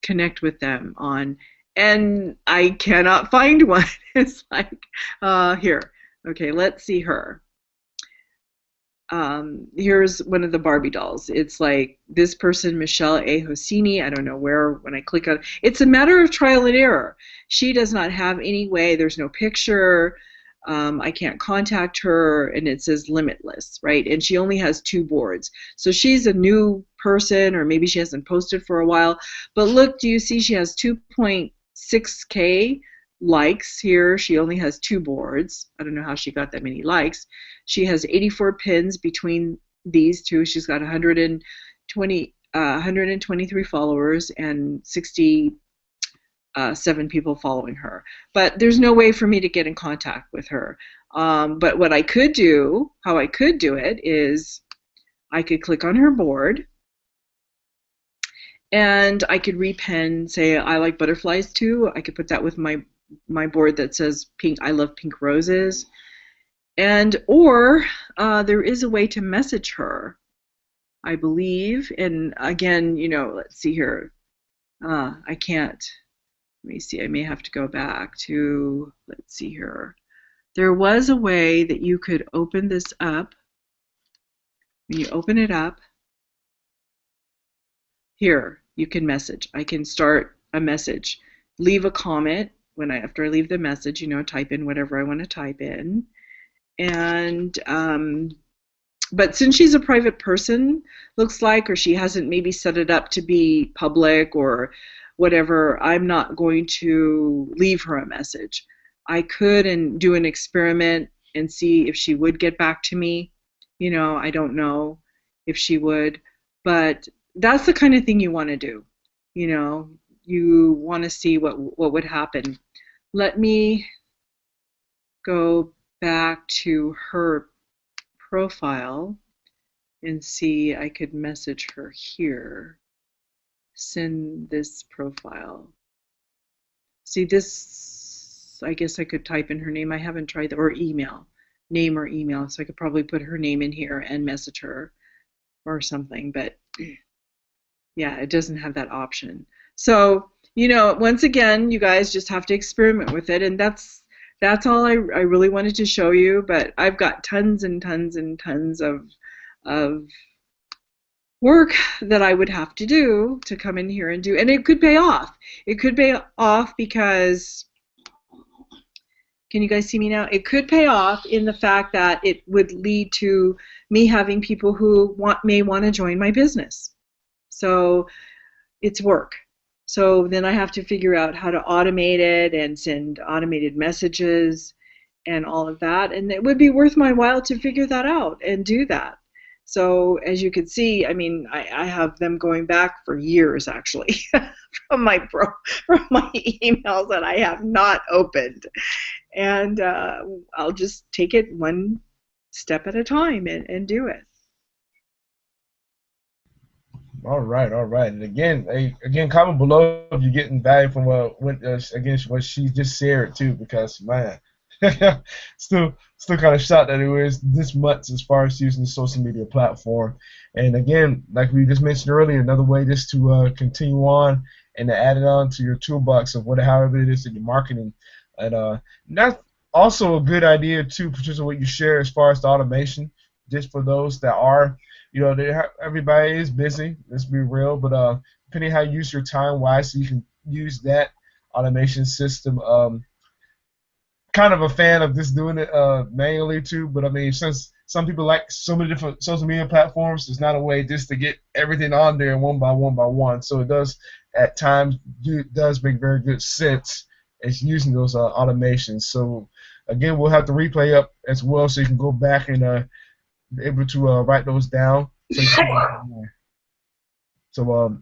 Speaker 3: connect with them on. And I cannot find one. It's like, here. Okay, let's see her. Here's one of the Barbie dolls. It's like this person, Michelle A. Hosseini. I don't know where when I click on it. It's a matter of trial and error. She does not have any way. There's no picture. I can't contact her, and it says limitless, right? And she only has 2 boards. So she's a new person, or maybe she hasn't posted for a while. But look, do you see she has 2.6K likes here? She only has 2 boards. I don't know how she got that many likes. She has 84 pins between these two. She's got 123 followers and 67 people following her. But there's no way for me to get in contact with her. But what I could do, how I could do it, is I could click on her board, and I could repen, say, I like butterflies too. I could put that with my board that says pink, I love pink roses. And or there is a way to message her, I believe. And again, you know, let's see here. I can't. Let me see. I may have to go back to, let's see here. There was a way that you could open this up. When you open it up, here, you can message. I can start a message. Leave a comment after I leave the message, you know, type in whatever I want to type in. And but since she's a private person, looks like, or she hasn't maybe set it up to be public or whatever, I'm not going to leave her a message. I could and do an experiment and see if she would get back to me. You know, I don't know if she would, but that's the kind of thing you want to do. You know, you want to see what would happen. Let me go back to her profile and see. I could message her here. Send this profile. See this, I guess I could type in her name. I haven't tried that, or email, name or email. So I could probably put her name in here and message her or something, but yeah, it doesn't have that option. So, you know, once again, you guys just have to experiment with it, and that's all I really wanted to show you. But I've got tons and tons and tons of work that I would have to do to come in here and do, and it could pay off. It could pay off because, can you guys see me now? It could pay off in the fact that it would lead to me having people who may want to join my business. So it's work. So then I have to figure out how to automate it and send automated messages and all of that. And it would be worth my while to figure that out and do that. So as you can see, I mean, I have them going back for years, actually, from my emails that I have not opened. And I'll just take it one step at a time and do it.
Speaker 1: All right. And again, comment below if you're getting value from what she just shared too, because man, still kind of shocked that it was this much as far as using the social media platform. And again, like we just mentioned earlier, another way just to continue on and to add it on to your toolbox of however it is that you're marketing. And that's also a good idea too, Patricia, what you share as far as the automation, just for those that are. You know, everybody is busy. Let's be real, but depending on how you use your time wisely, you can use that automation system. Kind of a fan of just doing it manually too, but I mean, since some people like so many different social media platforms, there's not a way just to get everything on there one by one. So it does at times make very good sense as using those automations. So again, we'll have the replay up as well, so you can go back and able to write those down. So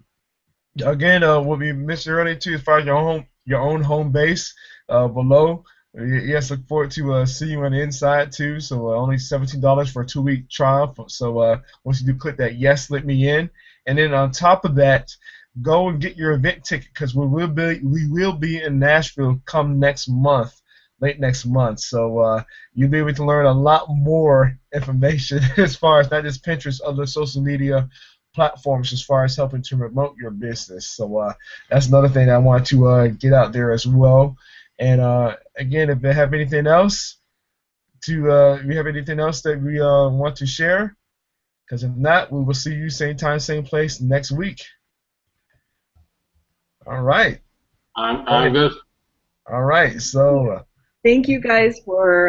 Speaker 1: again, what we mentioned earlier too, as far as your own home base below. Yes, look forward to see you on the inside too. So only $17 for a 2-week trial. So once you do click that yes, let me in, and then on top of that, go and get your event ticket, because we will be in Nashville come next month. Late next month, so you'll be able to learn a lot more information as far as not just Pinterest, other social media platforms, as far as helping to promote your business. So that's another thing I want to get out there as well. And again, if they have anything else, Do we have anything else that we want to share? Because if not, we will see you same time, same place next week. All right.
Speaker 2: I'm good.
Speaker 1: All right. So.
Speaker 3: Thank you guys for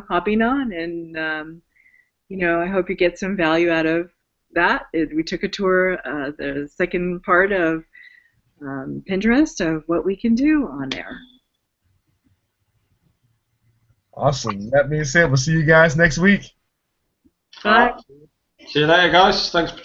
Speaker 3: hopping on, and I hope you get some value out of that. We took a tour, the second part of Pinterest, of what we can do on there.
Speaker 1: Awesome. That being said, we'll see you guys next week.
Speaker 3: Bye.
Speaker 2: See you later, guys. Thanks for